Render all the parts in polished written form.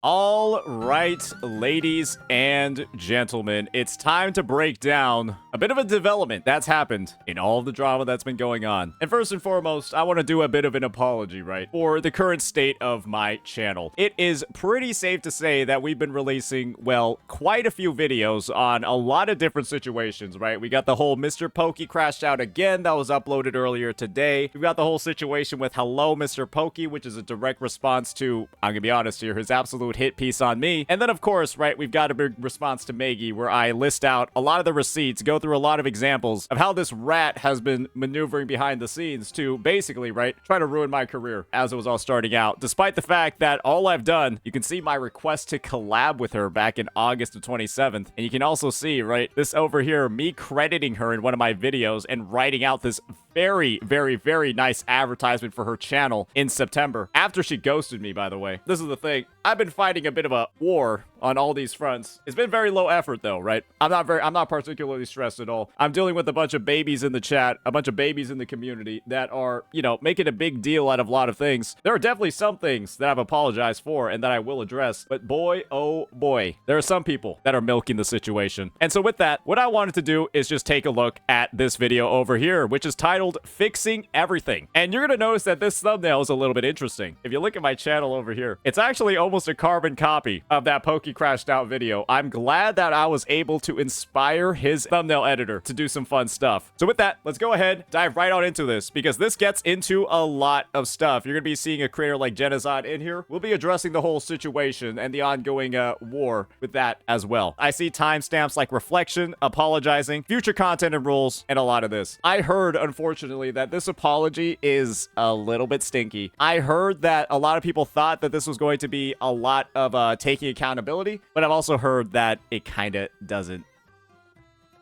All right, ladies and gentlemen, it's time to break down a bit of a development that's happened in all of the drama that's been going on. And first and foremost, I want to do a bit of an apology, right, for the current state of my channel. It is pretty safe to say that we've been releasing, well, quite a few videos on a lot of different situations, right? We got the whole MrPokke crashed out again that was uploaded earlier today. We've got the whole situation with Hello MrPokke, which is a direct response to, I'm gonna be honest here, his absolute hit piece on me. And then of course, right, we've got a big response to Maggie where I list out a lot of the receipts, go through a lot of examples of how this rat has been maneuvering behind the scenes to basically, right, try to ruin my career as it was all starting out. Despite the fact that all I've done, you can see my request to collab with her back in August of 27th. And you can also see, right, this over here, me crediting her in one of my videos and writing out this very, very, very nice advertisement for her channel in September. After she ghosted me, by the way. This is the thing. I've been fighting a bit of a war on all these fronts. It's been very low effort though, right? I'm not particularly stressed at all. I'm dealing with a bunch of babies in the chat, a bunch of babies in the community that are, you know, making a big deal out of a lot of things. There are definitely some things that I've apologized for and that I will address, but boy, oh boy, there are some people that are milking the situation. And so with that, what I wanted to do is just take a look at this video over here, which is titled Fixing Everything. And you're gonna notice that this thumbnail is a little bit interesting. If you look at my channel over here, it's actually almost a carbon copy of that Pokke crashed out video. I'm glad that I was able to inspire his thumbnail editor to do some fun stuff. So with that, let's go ahead, dive right on into this, because this gets into a lot of stuff. You're gonna be seeing a creator like Jenazad in here. We'll be addressing the whole situation and the ongoing war with that as well. I see timestamps like reflection, apologizing, future content and rules, and a lot of this. I heard, unfortunately, that this apology is a little bit stinky. I heard that a lot of people thought that this was going to be a lot of taking accountability, but I've also heard that it kind of doesn't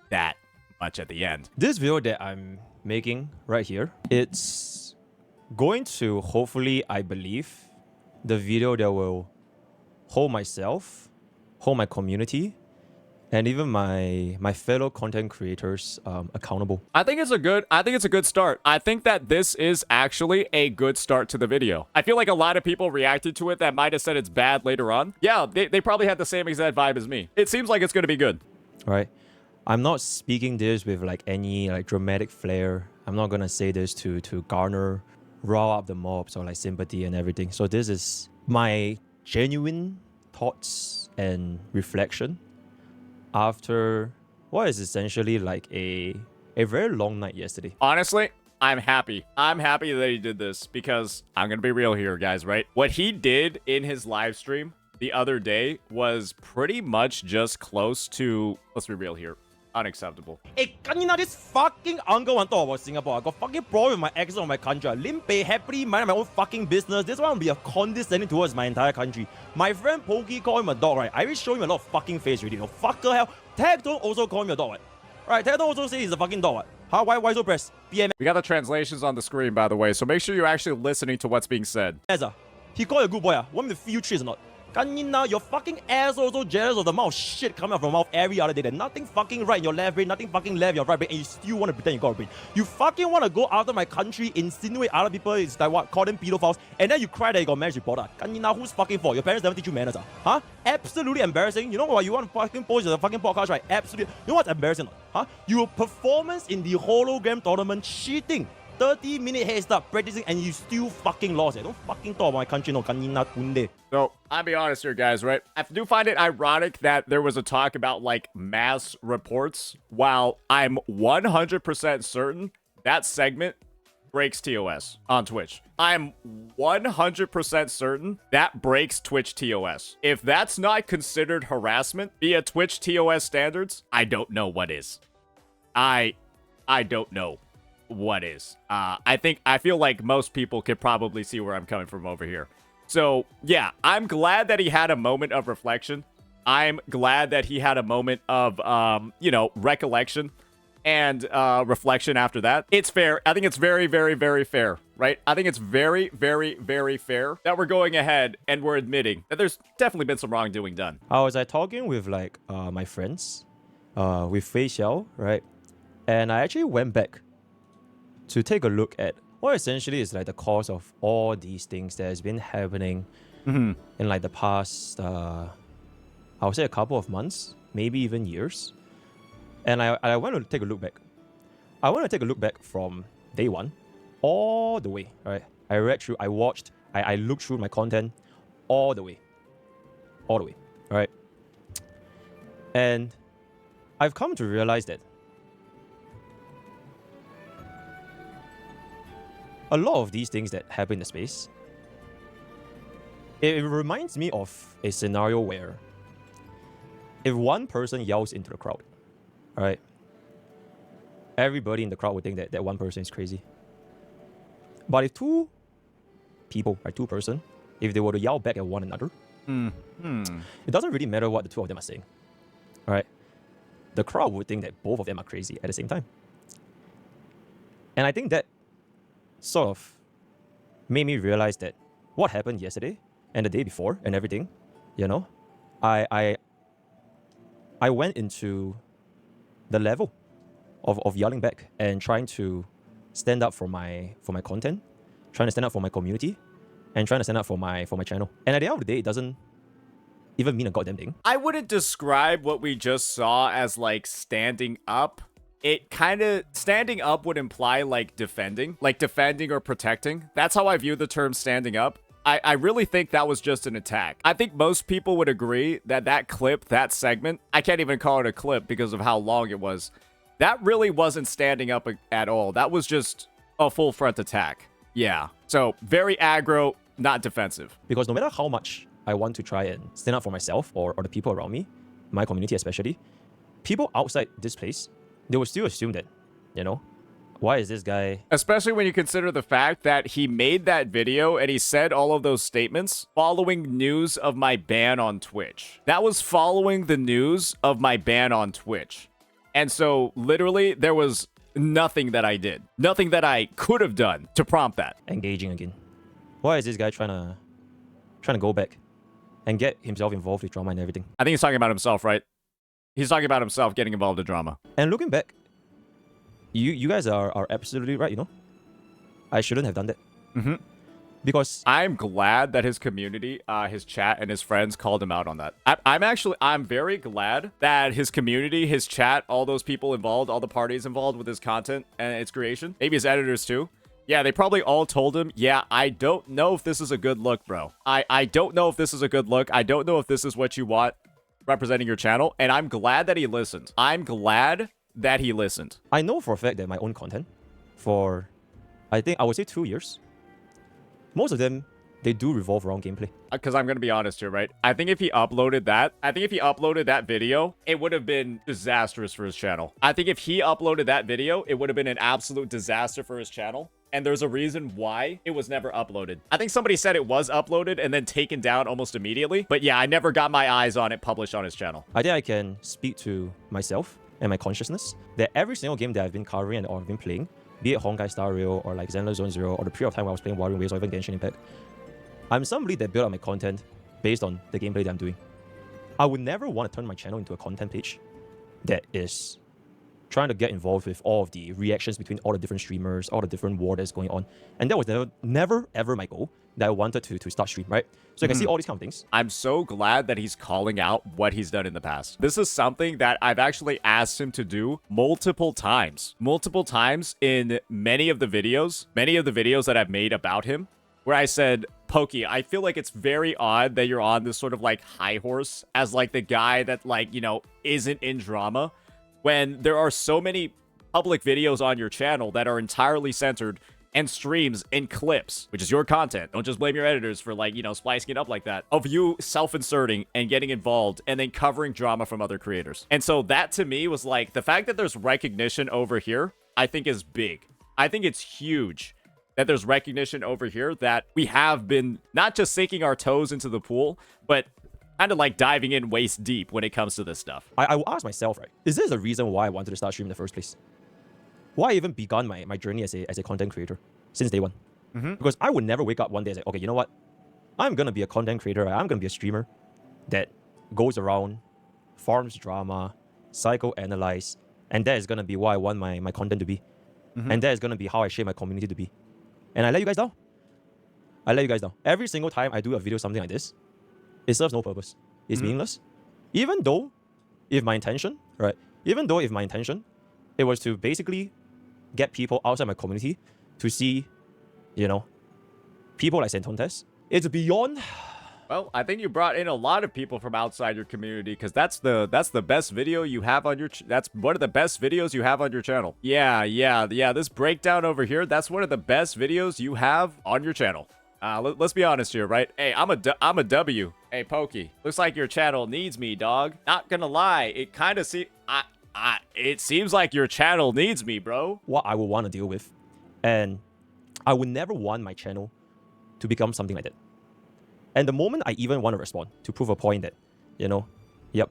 that much at the end. This video that I'm making right here, it's going to hopefully, I believe, the video that will hold myself, hold my community, and even my fellow content creators accountable. I think it's a good start. I think that this is actually a good start to the video. I feel like a lot of people reacted to it that might have said it's bad later on. Yeah, they probably had the same exact vibe as me. It seems like it's going to be good. All right. I'm not speaking this with like any like dramatic flair. I'm not going to say this to garner, rile up the mobs or like sympathy and everything. So this is my genuine thoughts and reflection after what is essentially like a very long night yesterday. Honestly, I'm happy. I'm happy that he did this because I'm going to be real here, guys, right? What he did in his live stream the other day was pretty much just close to, let's be real here, unacceptable. Hey, kanina, this fucking uncle want to talk about Singapore. I got fucking problem with my accent of my country. Limpe happily minding my own fucking business. This one will be a condescending towards my entire country. My friend Pokke called him a dog, right? I will show him a lot of fucking face already. No fucker hell. Tagton also called him a dog, right? Right, Tagton also say he's a fucking dog, right? How? Why so press? PM. We got the translations on the screen, by the way, so make sure you're actually listening to what's being said. He called you a good boy. Want me to feel trees or not? Kanina, your fucking ass also jealous of the amount of shit coming out from your mouth every other day. There's nothing fucking right in your left brain, nothing fucking left in your right brain, and you still want to pretend you got a brain. You fucking want to go after my country, insinuate other people is like what, call them pedophiles, and then you cry that you got marriage reporter. Kanina, who's fucking fault? Your parents never teach you manners, huh? Absolutely embarrassing. You know what? You want to fucking post the fucking podcast, right? Absolutely. You know what's embarrassing? Huh? Your performance in the hologram tournament cheating. 30-minute head start practicing and you still fucking lost it. Don't fucking talk about my country, no kanina kunde. So, I'll be honest here, guys, right? I do find it ironic that there was a talk about, like, mass reports, while I'm 100% certain that segment breaks TOS on Twitch. I'm 100% certain that breaks Twitch TOS. If that's not considered harassment via Twitch TOS standards, I don't know what is. I don't know what is. I feel like most people could probably see where I'm coming from over here. So yeah, I'm glad that he had a moment of reflection. I'm glad that he had a moment of you know, recollection and reflection after that. It's fair. I think it's very, very, very fair, right? I think it's very, very, very fair that we're going ahead and we're admitting that there's definitely been some wrongdoing done. I was talking with like my friends, with Fei Xiao, right? And I actually went back to take a look at what essentially is like the cause of all these things that has been happening in like the past, I would say a couple of months, maybe even years. And I want to take a look back. I want to take a look back from day one all the way, right? I read through, I watched, I looked through my content all the way, right? And I've come to realize that a lot of these things that happen in the space, it reminds me of a scenario where if one person yells into the crowd, right, everybody in the crowd would think that that one person is crazy. But if two people, right, two person, if they were to yell back at one another, it doesn't really matter what the two of them are saying, right? The crowd would think that both of them are crazy at the same time. And I think that sort of made me realize that what happened yesterday and the day before and everything, you know, I went into the level of yelling back and trying to stand up for my content, trying to stand up for my community, and trying to stand up for my channel. And at the end of the day, it doesn't even mean a goddamn thing. I wouldn't describe what we just saw as like standing up. It kind of, standing up would imply like defending or protecting. That's how I view the term standing up. I really think that was just an attack. I think most people would agree that that clip, that segment, I can't even call it a clip because of how long it was. That really wasn't standing up at all. That was just a full front attack. Yeah. So very aggro, not defensive. Because no matter how much I want to try and stand up for myself or the people around me, my community especially, people outside this place, they will still assume that, you know, why is this guy... Especially when you consider the fact that he made that video and he said all of those statements following news of my ban on Twitch. That was following the news of my ban on Twitch. And so, literally, there was nothing that I did. Nothing that I could have done to prompt that. Engaging again. Why is this guy trying to go back and get himself involved with drama and everything? I think he's talking about himself, right? He's talking about himself getting involved in drama. And looking back, you guys are absolutely right, you know? I shouldn't have done that. Because I'm glad that his community, his chat, and his friends called him out on that. I'm very glad that his community, his chat, all those people involved, all the parties involved with his content and its creation, maybe his editors too. Yeah, they probably all told him, yeah, I don't know if this is a good look, bro. I don't know if this is a good look. I don't know if this is what you want representing your channel. And I'm glad that he listened. I'm glad that he listened. I know for a fact that my own content for, I think I would say 2 years, most of them, they do revolve around gameplay. Because I'm going to be honest here, right? I think if he uploaded that video, it would have been disastrous for his channel. I think if he uploaded that video, it would have been an absolute disaster for his channel. And there's a reason why it was never uploaded. I think somebody said it was uploaded and then taken down almost immediately. But yeah, I never got my eyes on it published on his channel. I think I can speak to myself and my consciousness that every single game that I've been covering and or I've been playing, be it Honkai Star Rail or like Zenless Zone Zero or the period of time where I was playing Warring Waves or even Genshin Impact, I'm somebody that built up my content based on the gameplay that I'm doing. I would never want to turn my channel into a content page that is trying to get involved with all of the reactions between all the different streamers, all the different war that's going on. And that was never ever my goal that I wanted to start stream, right? So you can see all these kind of things. I'm so glad that he's calling out what he's done in the past. This is something that I've actually asked him to do multiple times in many of the videos that I've made about him, where I said, Pokke, I feel like it's very odd that you're on this sort of like high horse as like the guy that like, you know, isn't in drama, when there are so many public videos on your channel that are entirely centered and streams and clips, which is your content. Don't just blame your editors for like, you know, splicing it up like that, of you self-inserting and getting involved and then covering drama from other creators. And so that to me was like, the fact that there's recognition over here, I think is big. I think it's huge that there's recognition over here that we have been not just sinking our toes into the pool, but kind of like diving in waist deep when it comes to this stuff. I will ask myself, right, is this the reason why I wanted to start streaming in the first place? Why I even begun my journey as a content creator since day one? Because I would never wake up one day and say, okay, you know what? I'm going to be a content creator. I'm going to be a streamer that goes around, farms drama, psychoanalyze, and that is going to be what I want my content to be. And that is going to be how I shape my community to be. And I let you guys down. I let you guys down. Every single time I do a video something like this, it serves no purpose. It's meaningless. Even though, if my intention, right? Even though if my intention, it was to basically get people outside my community to see, you know, people like Santontes, it's beyond. Well, I think you brought in a lot of people from outside your community because that's the best video you have on your that's one of the best videos you have on your channel. Yeah. This breakdown over here, that's one of the best videos you have on your channel. Let's be honest here, right? Hey, I'm a W. Hey, Pokke, looks like your channel needs me, dog. Not gonna lie, it kind of it seems like your channel needs me, bro. What I would want to deal with, and I would never want my channel to become something like that. And the moment I even want to respond to prove a point that, you know, yep,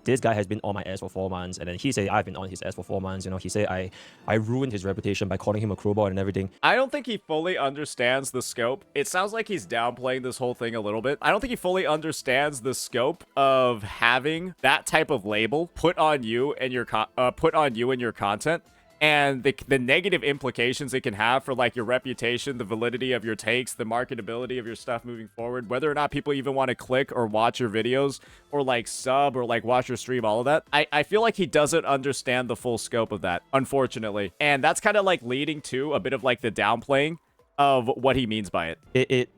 this guy has been on my ass for 4 months, and then he said I've been on his ass for 4 months, you know, he said I ruined his reputation by calling him a crowbar and everything. I don't think he fully understands the scope. It sounds like he's downplaying this whole thing a little bit. I don't think he fully understands the scope of having that type of label put on you and your content. And the negative implications it can have for, like, your reputation, the validity of your takes, the marketability of your stuff moving forward, whether or not people even want to click or watch your videos or, like, sub or, like, watch your stream, all of that. I feel like he doesn't understand the full scope of that, unfortunately. And that's kind of, like, leading to a bit of, like, the downplaying of what he means by it.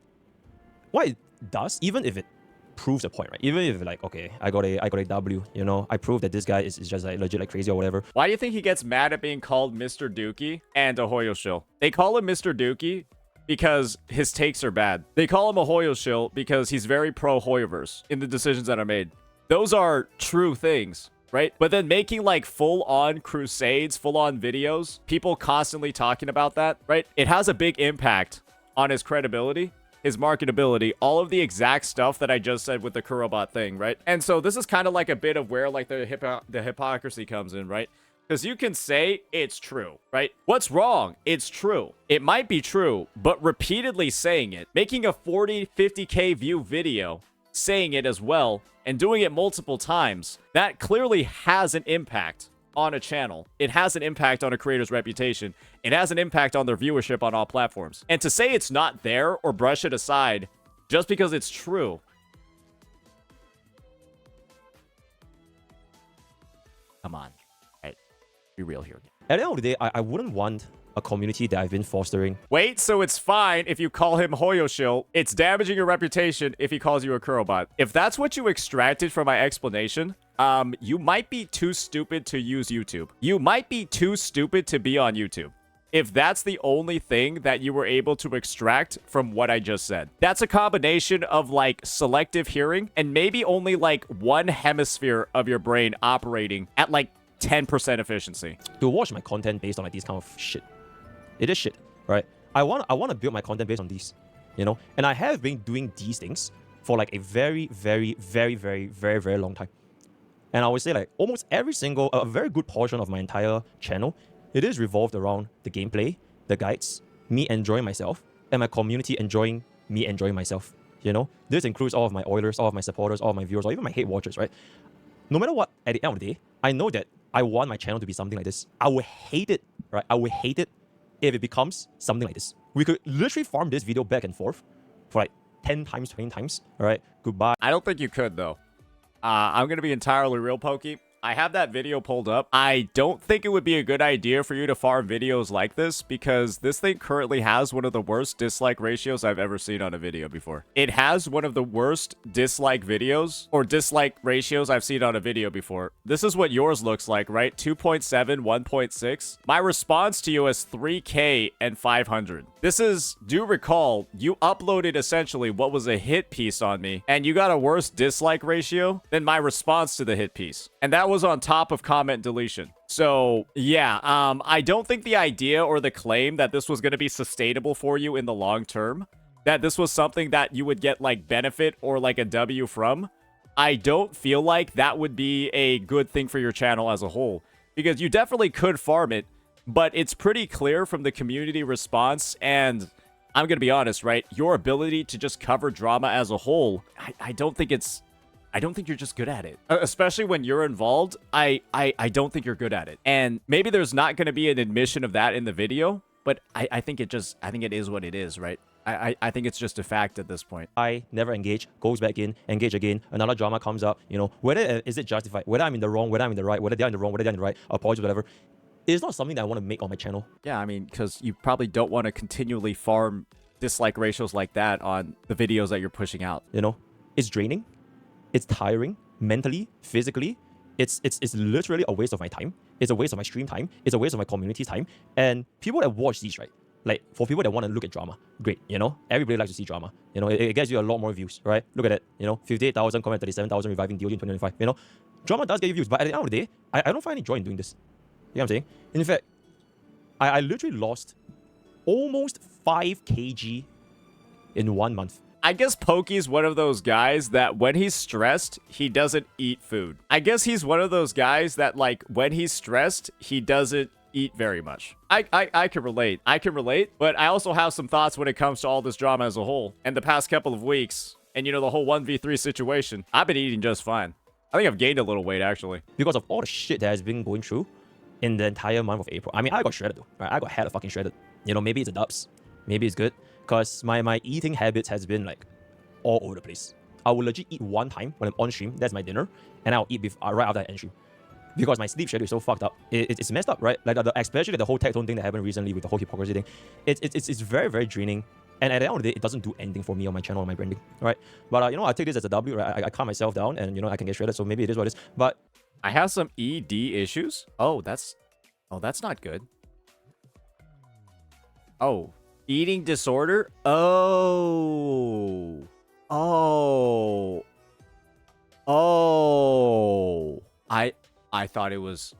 What it does, even if it proves a point, right? Even if, like, okay, I got a W, you know, I proved that this guy is just, like, legit, like, crazy or whatever. Why do you think he gets mad at being called Mr. Dookie and a Hoyo shill? They call him Mr. Dookie because his takes are bad. They call him a Hoyo shill because he's very pro Hoyoverse in the decisions that are made. Those are true things, right? But then making, like, full-on crusades, full-on videos, people constantly talking about that, right? It has a big impact on his credibility, his marketability, all of the exact stuff that I just said with the Kurobot thing, right? And so this is kind of like a bit of where, like, the hypocrisy comes in, right? Because you can say it's true, right? What's wrong? It's true. It might be true, but repeatedly saying it, making a 40, 50K view video, saying it as well, and doing it multiple times, that clearly has an impact on a channel. It has an impact on a creator's reputation. It has an impact on their viewership on all platforms. And to say it's not there or brush it aside just because it's true. Come on. Right. Be real here. At the end of the day, I wouldn't want a community that I've been fostering. Wait, so it's fine if you call him Hoyo shill. It's damaging your reputation if he calls you a Kurobot. If that's what you extracted from my explanation, you might be too stupid to use YouTube. You might be too stupid to be on YouTube. If that's the only thing that you were able to extract from what I just said. That's a combination of, like, selective hearing and maybe only, like, one hemisphere of your brain operating at, like, 10% efficiency. To watch my content based on, like, these kind of shit. It is shit, right? I want to build my content based on these, you know? And I have been doing these things for, like, a very, very, very, very, very, very long time. And I would say, like, almost every single, a very good portion of my entire channel, it is revolved around the gameplay, the guides, me enjoying myself, and my community enjoying me enjoying myself, you know? This includes all of my Oilers, all of my supporters, all of my viewers, or even my hate watchers, right? No matter what, at the end of the day, I know that I want my channel to be something like this. I would hate it, right? I would hate it if it becomes something like this. We could literally farm this video back and forth for, like, 10 times, 20 times, all right? Goodbye. I don't think you could, though. I'm going to be entirely real, Pokke. I have that video pulled up. I don't think it would be a good idea for you to farm videos like this because this thing currently has one of the worst dislike ratios I've ever seen on a video before. It has one of the worst dislike videos or dislike ratios I've seen on a video before. This is what yours looks like, right? 2.7, 1.6. My response to you is 3K and 500. This is, do recall, you uploaded essentially what was a hit piece on me and you got a worse dislike ratio than my response to the hit piece. And that was on top of comment deletion. So yeah, I don't think the idea or the claim that this was going to be sustainable for you in the long term, that this was something that you would get, like, benefit or, like, a W from, I don't feel like that would be a good thing for your channel as a whole, because you definitely could farm it, but it's pretty clear from the community response, and I'm going to be honest, right? Your ability to just cover drama as a whole, I don't think you're just good at it. Especially when you're involved, I don't think you're good at it. And maybe there's not going to be an admission of that in the video, but I think it is what it is, right? I think it's just a fact at this point. I never engage, goes back in, engage again, another drama comes up, you know, whether is it justified, whether I'm in the wrong, whether I'm in the right, whether they're in the wrong, whether they're in the right, apologies, whatever. It's not something that I want to make on my channel. Yeah, I mean, because you probably don't want to continually farm dislike ratios like that on the videos that you're pushing out. You know, it's draining, it's tiring, mentally, physically. It's literally a waste of my time. It's a waste of my stream time. It's a waste of my community's time. And people that watch these, right? Like, for people that want to look at drama, great, you know? Everybody likes to see drama. You know, it gets you a lot more views, right? Look at it, you know? 58,000 comment, 37,000 reviving DOD in 2025, you know? Drama does get you views, but at the end of the day, I don't find any joy in doing this. You know what I'm saying? In fact, I literally lost almost 5 kg in 1 month. I guess Pokke's one of those guys that when he's stressed, he doesn't eat food. I guess he's one of those guys that, like, when he's stressed, he doesn't eat very much. I can relate. I can relate, but I also have some thoughts when it comes to all this drama as a whole. And the past couple of weeks, and you know, the whole 1v3 situation, I've been eating just fine. I think I've gained a little weight, actually. Because of all the shit that has been going through in the entire month of April. I mean, I got shredded though, right? I got hella fucking shredded. You know, maybe it's a dubs. Maybe it's good. Because my eating habits has been like all over the place. I will legit eat one time when I'm on stream. That's my dinner. And I'll eat right after I end stream. Because my sleep schedule is so fucked up. It's messed up, right? Like especially the whole tech tone thing that happened recently with the whole hypocrisy thing. It's very, very draining. And at the end of the day, it doesn't do anything for me on my channel or my branding, right? But, you know, I take this as a W, right? I calm myself down and, you know, I can get shredded. So maybe it is what it is. But I have some ED issues. Oh, that's not good. Oh, eating disorder. Oh. I thought it was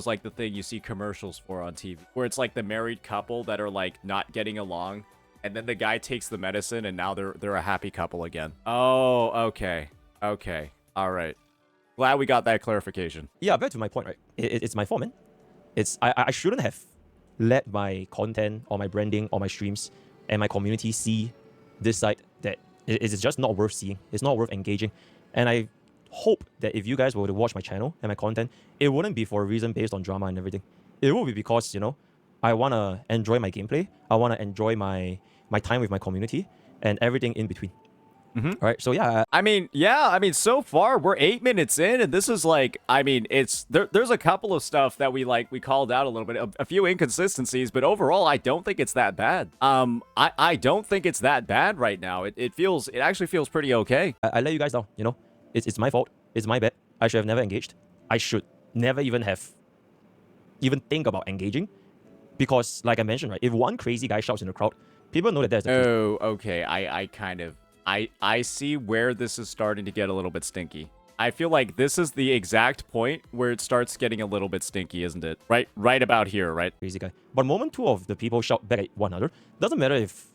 like the thing you see commercials for on TV, where it's like the married couple that are like not getting along, and then the guy takes the medicine and now they're a happy couple again. Oh, okay. Okay. All right. Glad we got that clarification. yeah, back to my point, right? It's my fault, man. I shouldn't have let my content or my branding or my streams and my community see this side that it's just not worth seeing. It's not worth engaging. And I hope that if you guys were to watch my channel and my content, it wouldn't be for a reason based on drama and everything. It will be because, you know, I want to enjoy my gameplay. I want to enjoy my time with my community and everything in between. Mm-hmm. Right, so yeah. I mean, so far we're 8 minutes in, and this is like, I mean, it's there's a couple of stuff that we called out a little bit, a few inconsistencies, but overall, I don't think it's that bad. I don't think it's that bad right now. It actually feels pretty okay. I let you guys down, you know. It's my fault. It's my bad. I should have never engaged. I should never even think about engaging, because like I mentioned, right, if one crazy guy shouts in the crowd, people know that there's the case. Oh, okay. I see where this is starting to get a little bit stinky. I feel like this is the exact point where it starts getting a little bit stinky, isn't it? Right about here, right? Crazy guy. But moment two of the people shout back at one another, doesn't matter if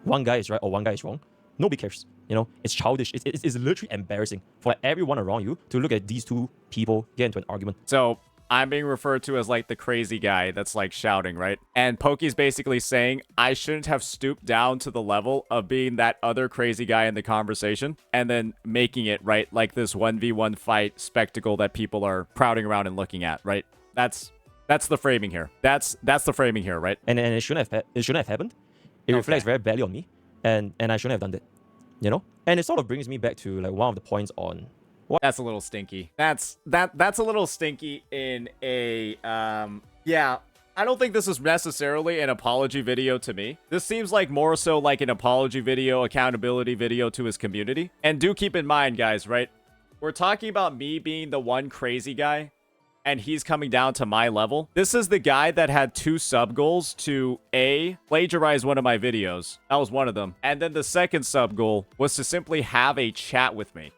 one guy is right or one guy is wrong. Nobody cares. You know, it's childish. It's literally embarrassing for everyone around you to look at these two people get into an argument. So I'm being referred to as like the crazy guy that's like shouting, right? And Pokke's basically saying I shouldn't have stooped down to the level of being that other crazy guy in the conversation and then making it, right, like this 1v1 fight spectacle that people are crowding around and looking at, right? That's the framing here. That's the framing here, right? And it shouldn't have happened. It reflects very badly on me, and I shouldn't have done that. You know? And it sort of brings me back to like one of the points on that's a little stinky. That's a little stinky in a yeah. I don't think this is necessarily an apology video to me. This seems like more so like an apology video, accountability video to his community. And do keep in mind, guys, right? We're talking about me being the one crazy guy, and he's coming down to my level. This is the guy that had 2 sub goals to A, plagiarize one of my videos. That was one of them. And then the second sub goal was to simply have a chat with me,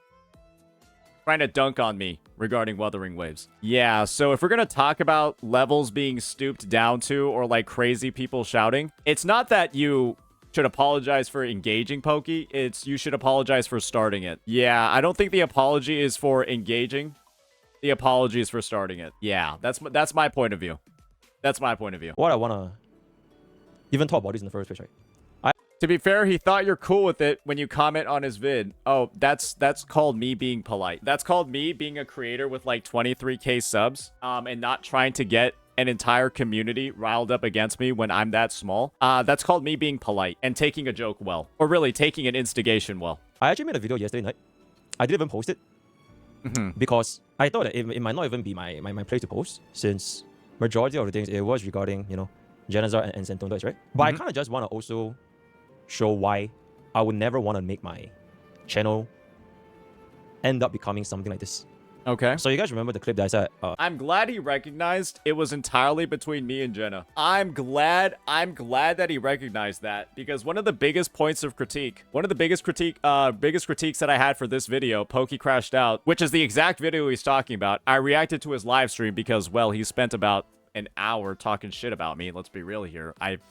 trying to dunk on me regarding Wuthering Waves. Yeah, so if we're gonna talk about levels being stooped down to or like crazy people shouting, it's not that you should apologize for engaging Pokke, it's you should apologize for starting it. Yeah, I don't think the apology is for engaging. The apology is for starting it. Yeah, that's my point of view. That's my point of view. what I want to even talk about this in the first place, right? To be fair, he thought you're cool with it when you comment on his vid. Oh, that's called me being polite. That's called me being a creator with like 23k subs, and not trying to get an entire community riled up against me when I'm that small, that's called me being polite and taking a joke well. Or really, taking an instigation well. I actually made a video yesterday night. I didn't even post it. Because I thought that it might not even be my place to post, since majority of the things, it was regarding, you know, Jenazad and Sentondes, right? But I kind of just want to also show why I would never want to make my channel end up becoming something like this. Okay. So you guys remember the clip that I said? I'm glad he recognized it was entirely between me and Jenna. I'm glad that he recognized that, because one of the biggest points of critique, one of the biggest critiques that I had for this video, Pokke Crashed Out, which is the exact video he's talking about, I reacted to his live stream because, well, he spent about an hour talking shit about me. Let's be real here. I have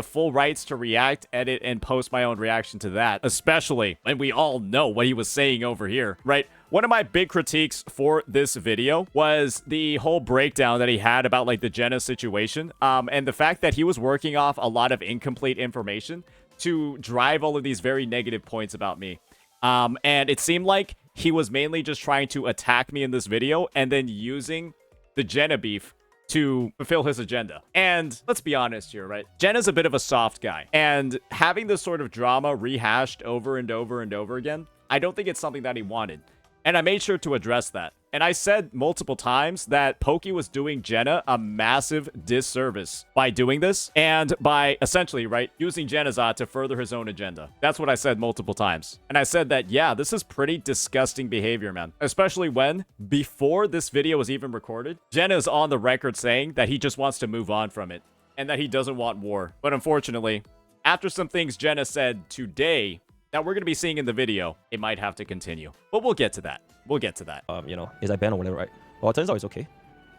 full rights to react, edit, and post my own reaction to that, especially when we all know what he was saying over here, right? One of my big critiques for this video was the whole breakdown that he had about, like, the Jenna situation, and the fact that he was working off a lot of incomplete information to drive all of these very negative points about me. And it seemed like he was mainly just trying to attack me in this video and then using the Jenna beef to fulfill his agenda. And let's be honest here, right? Jenna's a bit of a soft guy, and having this sort of drama rehashed over and over and over again, I don't think it's something that he wanted. And I made sure to address that. And I said multiple times that Pokke was doing Jenna a massive disservice by doing this, and by essentially, right, using Jenazad to further his own agenda. That's what I said multiple times. And I said that, yeah, this is pretty disgusting behavior, man. Especially when, before this video was even recorded, Jenna is on the record saying that he just wants to move on from it, and that he doesn't want war. But unfortunately, after some things Jenna said today that we're going to be seeing in the video, it might have to continue. But we'll get to that. We'll get to that. You know, is I banned or whatever, right? Well, it turns out it's okay.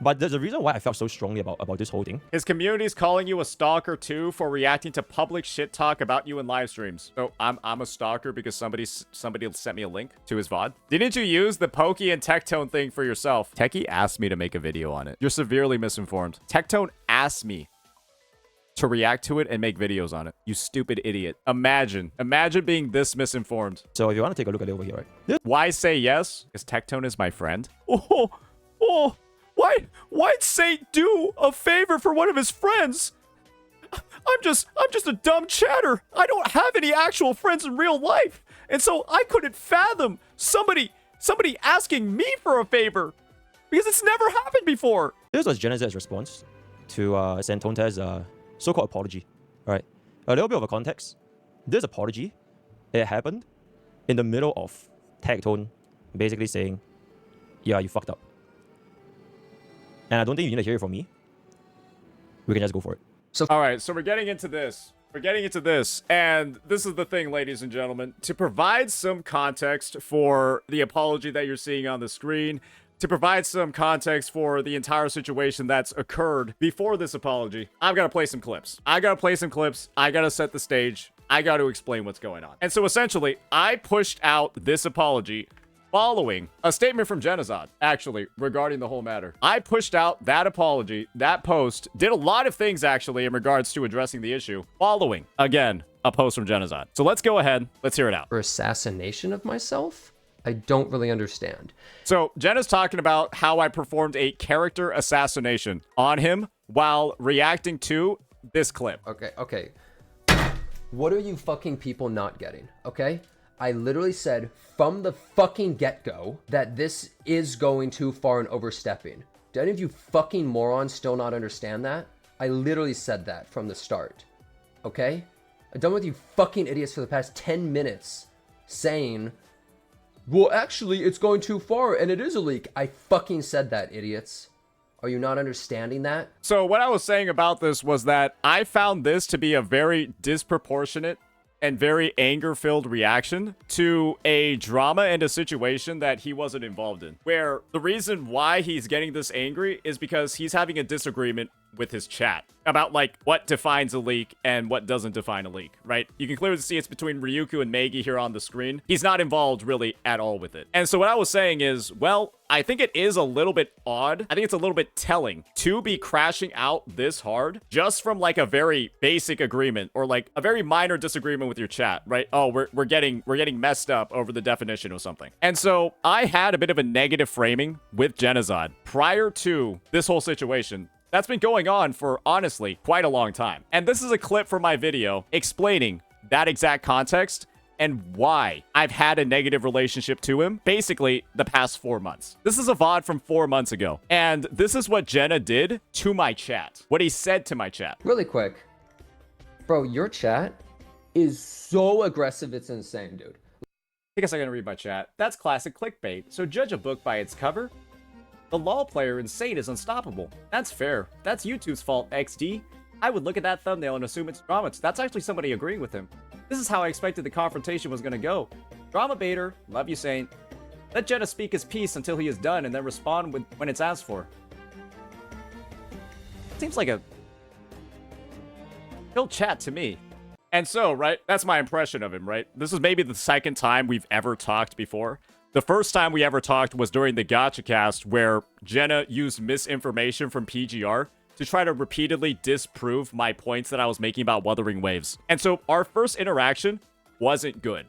But there's a reason why I felt so strongly about this whole thing. His community's calling you a stalker too for reacting to public shit talk about you in live streams. So I'm a stalker because somebody sent me a link to his VOD. Didn't you use the Pokke and Tectone thing for yourself? Techie asked me to make a video on it. You're severely misinformed. Tectone asked me to react to it and make videos on it. You stupid idiot. Imagine being this misinformed. So if you want to take a look at it over here, right? Why say yes? Because Tectone is my friend. Why'd Saint do a favor for one of his friends? I'm just a dumb chatter. I don't have any actual friends in real life. And so I couldn't fathom somebody asking me for a favor, because it's never happened before. This was Jenazad's response to Sentondes' so-called apology. All right, a little bit of a context. This apology, it happened in the middle of Tectone basically saying, yeah, you fucked up. And I don't think you need to hear it from me. We can just go for it. All right, so we're getting into this. And this is the thing, ladies and gentlemen. To provide some context for the apology that you're seeing on the screen, to provide some context for the entire situation that's occurred before this apology, I've got to play some clips. I got to set the stage. I got to explain what's going on. And so essentially, I pushed out this apology following a statement from Jenazad, actually, regarding the whole matter. I pushed out that apology, that post, did a lot of things, actually, in regards to addressing the issue, following, again, a post from Jenazad. So let's go ahead. Let's hear it out. For assassination of myself? I don't really understand. So Jenna's talking about how I performed a character assassination on him while reacting to this clip. Okay. What are you fucking people not getting, okay? I literally said from the fucking get-go that this is going too far and overstepping. Do any of you fucking morons still not understand that? I literally said that from the start, okay? I'm done with you fucking idiots for the past 10 minutes saying, well, actually, it's going too far and it is a leak. I fucking said that, idiots. Are you not understanding that? So what I was saying about this was that I found this to be a very disproportionate and very anger-filled reaction to a drama and a situation that he wasn't involved in. Where the reason why he's getting this angry is because he's having a disagreement with his chat about like what defines a leak and what doesn't define a leak, right? You can clearly see it's between Ryuku and Meigi here on the screen. He's not involved really at all with it. And so what I was saying is, well, I think it is a little bit odd. I think it's a little bit telling to be crashing out this hard just from like a very basic agreement or like a very minor disagreement with your chat, right? Oh, we're getting messed up over the definition of something. And so I had a bit of a negative framing with Jenazad prior to this whole situation. That's been going on for, honestly, quite a long time. And this is a clip from my video explaining that exact context and why I've had a negative relationship to him, basically, the past 4 months. This is a VOD from 4 months ago. And this is what Jenna did to my chat. What he said to my chat. Really quick. Bro, your chat is so aggressive, it's insane, dude. I guess I'm gonna read my chat. That's classic clickbait. So judge a book by its cover? The LOL player insane is unstoppable. That's fair. That's YouTube's fault, XD. I would look at that thumbnail and assume it's drama. That's actually somebody agreeing with him. This is how I expected the confrontation was gonna go. Drama baiter. Love you, Saint. Let Jenna speak his piece until he is done and then respond when it's asked for. Seems like a chill chat to me. And so, right, that's my impression of him, right? This is maybe the second time we've ever talked before. The first time we ever talked was during the Gacha cast where Jenna used misinformation from PGR to try to repeatedly disprove my points that I was making about Wuthering Waves. And so our first interaction wasn't good,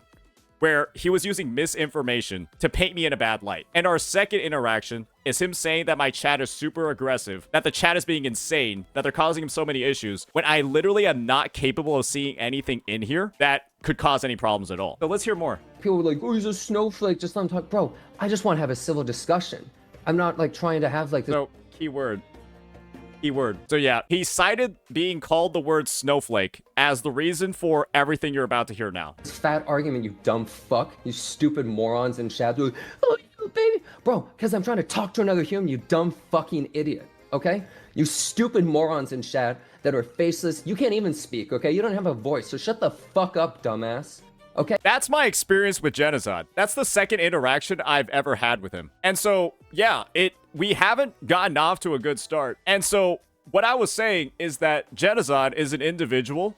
where he was using misinformation to paint me in a bad light. And our second interaction is him saying that my chat is super aggressive, that the chat is being insane, that they're causing him so many issues, when I literally am not capable of seeing anything in here that could cause any problems at all. So let's hear more. People were like, oh, he's a snowflake, just let him talk. Bro, I just want to have a civil discussion. I'm not like trying to have like this. So, keyword. So yeah, he cited being called the word snowflake as the reason for everything you're about to hear now. Fat argument, you dumb fuck. You stupid morons in chat. Like, oh, you baby. Bro, because I'm trying to talk to another human, you dumb fucking idiot. Okay? You stupid morons in chat that are faceless. You can't even speak, okay? You don't have a voice, so shut the fuck up, dumbass. Okay? That's my experience with Jenazad. That's the second interaction I've ever had with him. And so, yeah, we haven't gotten off to a good start. And so, what I was saying is that Jenazad is an individual,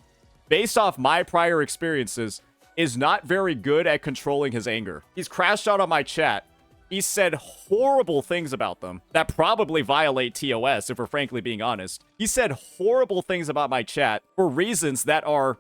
based off my prior experiences, is not very good at controlling his anger. He's crashed out on my chat. He said horrible things about them that probably violate TOS, if we're frankly being honest. He said horrible things about my chat for reasons that are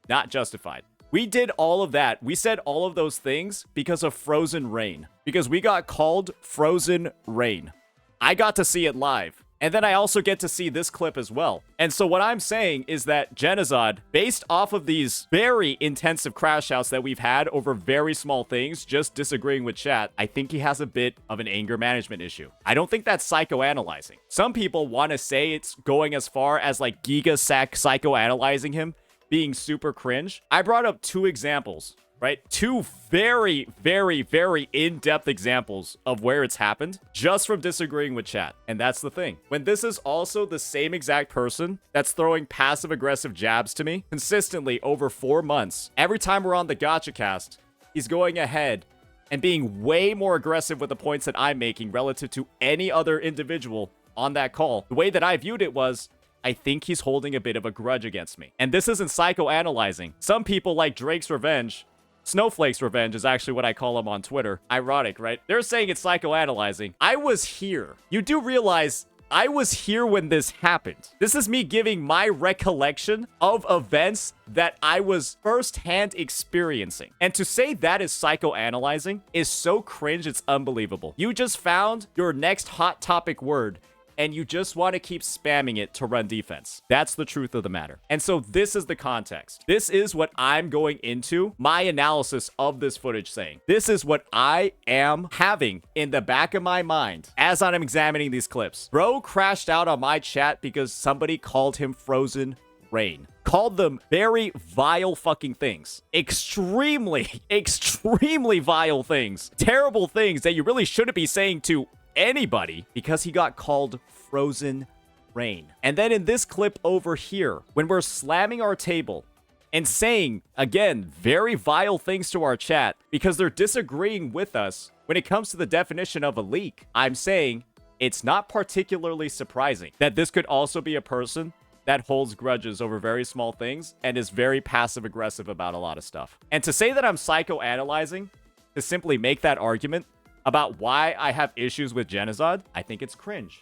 not justified. We did all of that. We said all of those things because of Frozen Rain. Because we got called Frozen Rain. I got to see it live. And then I also get to see this clip as well. And so what I'm saying is that Jenazad, based off of these very intensive crash outs that we've had over very small things, just disagreeing with chat, I think he has a bit of an anger management issue. I don't think that's psychoanalyzing. Some people want to say it's going as far as like gigasack psychoanalyzing him, being super cringe. I brought up 2 examples, right? 2 very, very, very in-depth examples of where it's happened just from disagreeing with chat. And that's the thing. When this is also the same exact person that's throwing passive-aggressive jabs to me consistently over 4 months, every time we're on the Gacha cast, he's going ahead and being way more aggressive with the points that I'm making relative to any other individual on that call. The way that I viewed it was, I think he's holding a bit of a grudge against me. And this isn't psychoanalyzing. Some people like Drake's Revenge, Snowflake's Revenge is actually what I call him on Twitter. Ironic, right? They're saying it's psychoanalyzing. I was here. You do realize I was here when this happened. This is me giving my recollection of events that I was firsthand experiencing. And to say that is psychoanalyzing is so cringe, it's unbelievable. You just found your next hot topic word and you just want to keep spamming it to run defense. That's the truth of the matter. And so this is the context. This is what I'm going into my analysis of this footage saying. This is what I am having in the back of my mind as I'm examining these clips. Bro crashed out on my chat because somebody called him Frozen Rain. Called them very vile fucking things. Extremely, extremely vile things. Terrible things that you really shouldn't be saying to anybody because he got called Frozen Rain. And then in this clip over here, when we're slamming our table and saying, again, very vile things to our chat because they're disagreeing with us when it comes to the definition of a leak, I'm saying it's not particularly surprising that this could also be a person that holds grudges over very small things and is very passive-aggressive about a lot of stuff. And to say that I'm psychoanalyzing to simply make that argument about why I have issues with Jenazad, I think it's cringe.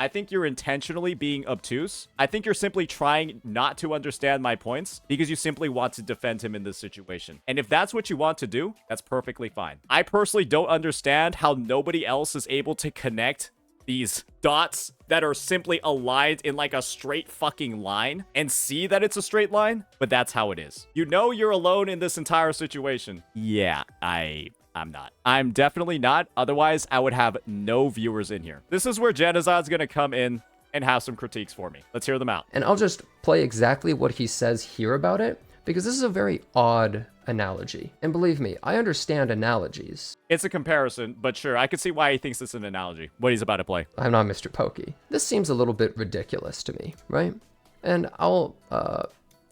I think you're intentionally being obtuse. I think you're simply trying not to understand my points because you simply want to defend him in this situation. And if that's what you want to do, that's perfectly fine. I personally don't understand how nobody else is able to connect these dots that are simply aligned in like a straight fucking line and see that it's a straight line, but that's how it is. You know you're alone in this entire situation. Yeah, I'm not. I'm definitely not. Otherwise, I would have no viewers in here. This is where Jenazad's gonna come in and have some critiques for me. Let's hear them out. And I'll just play exactly what he says here about it, because this is a very odd analogy. And believe me, I understand analogies. It's a comparison, but sure, I can see why he thinks it's an analogy, what he's about to play. I'm not MrPokke. This seems a little bit ridiculous to me, right? And I'll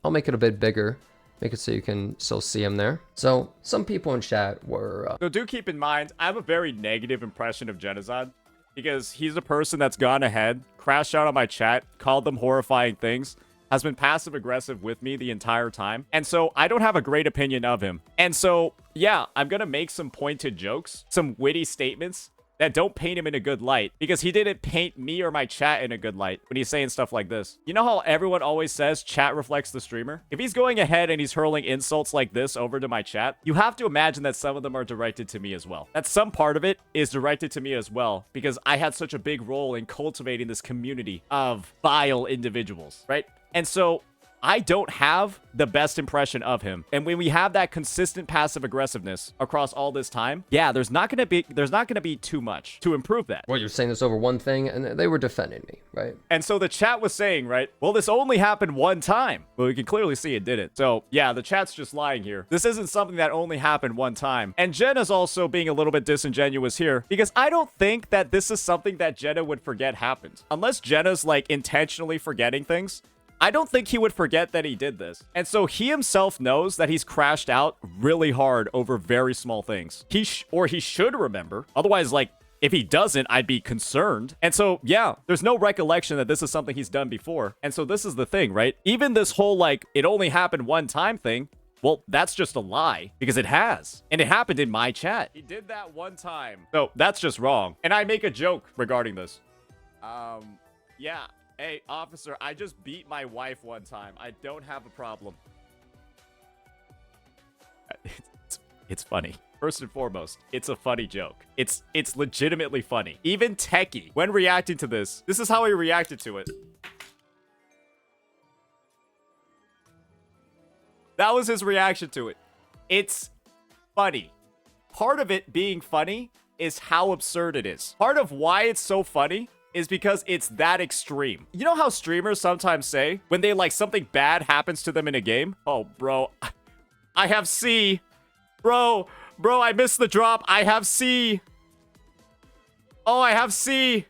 make it a bit bigger. Make it so you can still see him there. So some people in chat were... So do keep in mind, I have a very negative impression of Jenazad because he's a person that's gone ahead, crashed out on my chat, called them horrifying things, has been passive-aggressive with me the entire time. And so I don't have a great opinion of him. And so, yeah, I'm going to make some pointed jokes, some witty statements that don't paint him in a good light because he didn't paint me or my chat in a good light when he's saying stuff like this. You know how everyone always says chat reflects the streamer? If he's going ahead and he's hurling insults like this over to my chat, you have to imagine that some of them are directed to me as well. That some part of it is directed to me as well because I had such a big role in cultivating this community of vile individuals, right? And so I don't have the best impression of him. And when we have that consistent passive aggressiveness across all this time, yeah, there's not going to be too much to improve that. Well, you're saying this over one thing, and they were defending me, right? And so the chat was saying, right, well, this only happened one time. Well, we can clearly see it didn't. So yeah, the chat's just lying here. This isn't something that only happened one time. And Jenna's also being a little bit disingenuous here because I don't think that this is something that Jenna would forget happened. Unless Jenna's like intentionally forgetting things, I don't think he would forget that he did this. And so he himself knows that he's crashed out really hard over very small things. He should remember. Otherwise, like, if he doesn't, I'd be concerned. And so, yeah, there's no recollection that this is something he's done before. And so this is the thing, right? Even this whole, like, it only happened one time thing, well, that's just a lie because it has. And it happened in my chat. He did that one time. So that's just wrong. And I make a joke regarding this. Yeah. Hey, officer, I just beat my wife one time. I don't have a problem. It's funny. First and foremost, it's a funny joke. It's legitimately funny. Even Techie, when reacting to this is how he reacted to it. That was his reaction to it. It's funny. Part of it being funny is how absurd it is. Part of why it's so funny is because it's that extreme. You know how streamers sometimes say when they like something bad happens to them in a game? Oh, bro, I have C. Bro, I missed the drop. I have C. Oh, I have C.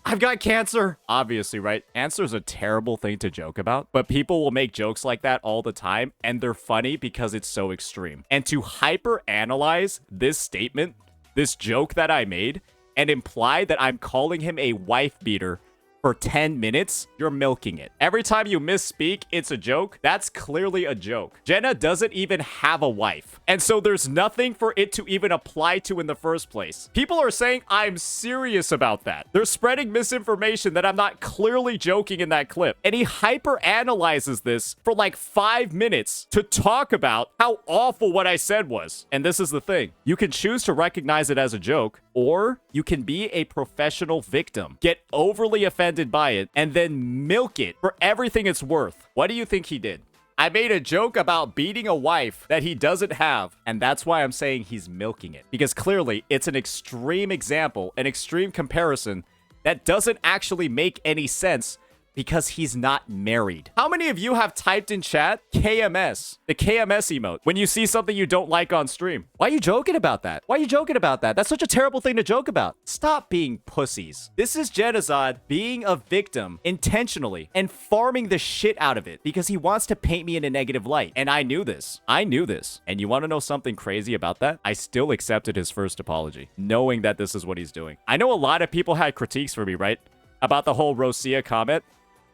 I've got cancer. Obviously, right? Cancer's a terrible thing to joke about, but people will make jokes like that all the time, and they're funny because it's so extreme. And to hyper-analyze this statement, this joke that I made, and imply that I'm calling him a wife beater for 10 minutes, you're milking it. Every time you misspeak, it's a joke. That's clearly a joke. Jenna doesn't even have a wife. And so there's nothing for it to even apply to in the first place. People are saying I'm serious about that. They're spreading misinformation that I'm not clearly joking in that clip. And he hyper-analyzes this for like 5 minutes to talk about how awful what I said was. And this is the thing. You can choose to recognize it as a joke, or you can be a professional victim, get overly offended by it, and then milk it for everything it's worth. What do you think he did? I made a joke about beating a wife that he doesn't have, and that's why I'm saying he's milking it. Because clearly, it's an extreme example, an extreme comparison that doesn't actually make any sense Because he's not married. How many of you have typed in chat KMS, the KMS emote, when you see something you don't like on stream? Why are you joking about that? Why are you joking about that? That's such a terrible thing to joke about. Stop being pussies. This is Jenazad being a victim intentionally and farming the shit out of it because he wants to paint me in a negative light. And I knew this. I knew this. And you want to know something crazy about that? I still accepted his first apology, knowing that this is what he's doing. I know a lot of people had critiques for me, right? About the whole Rosia comment.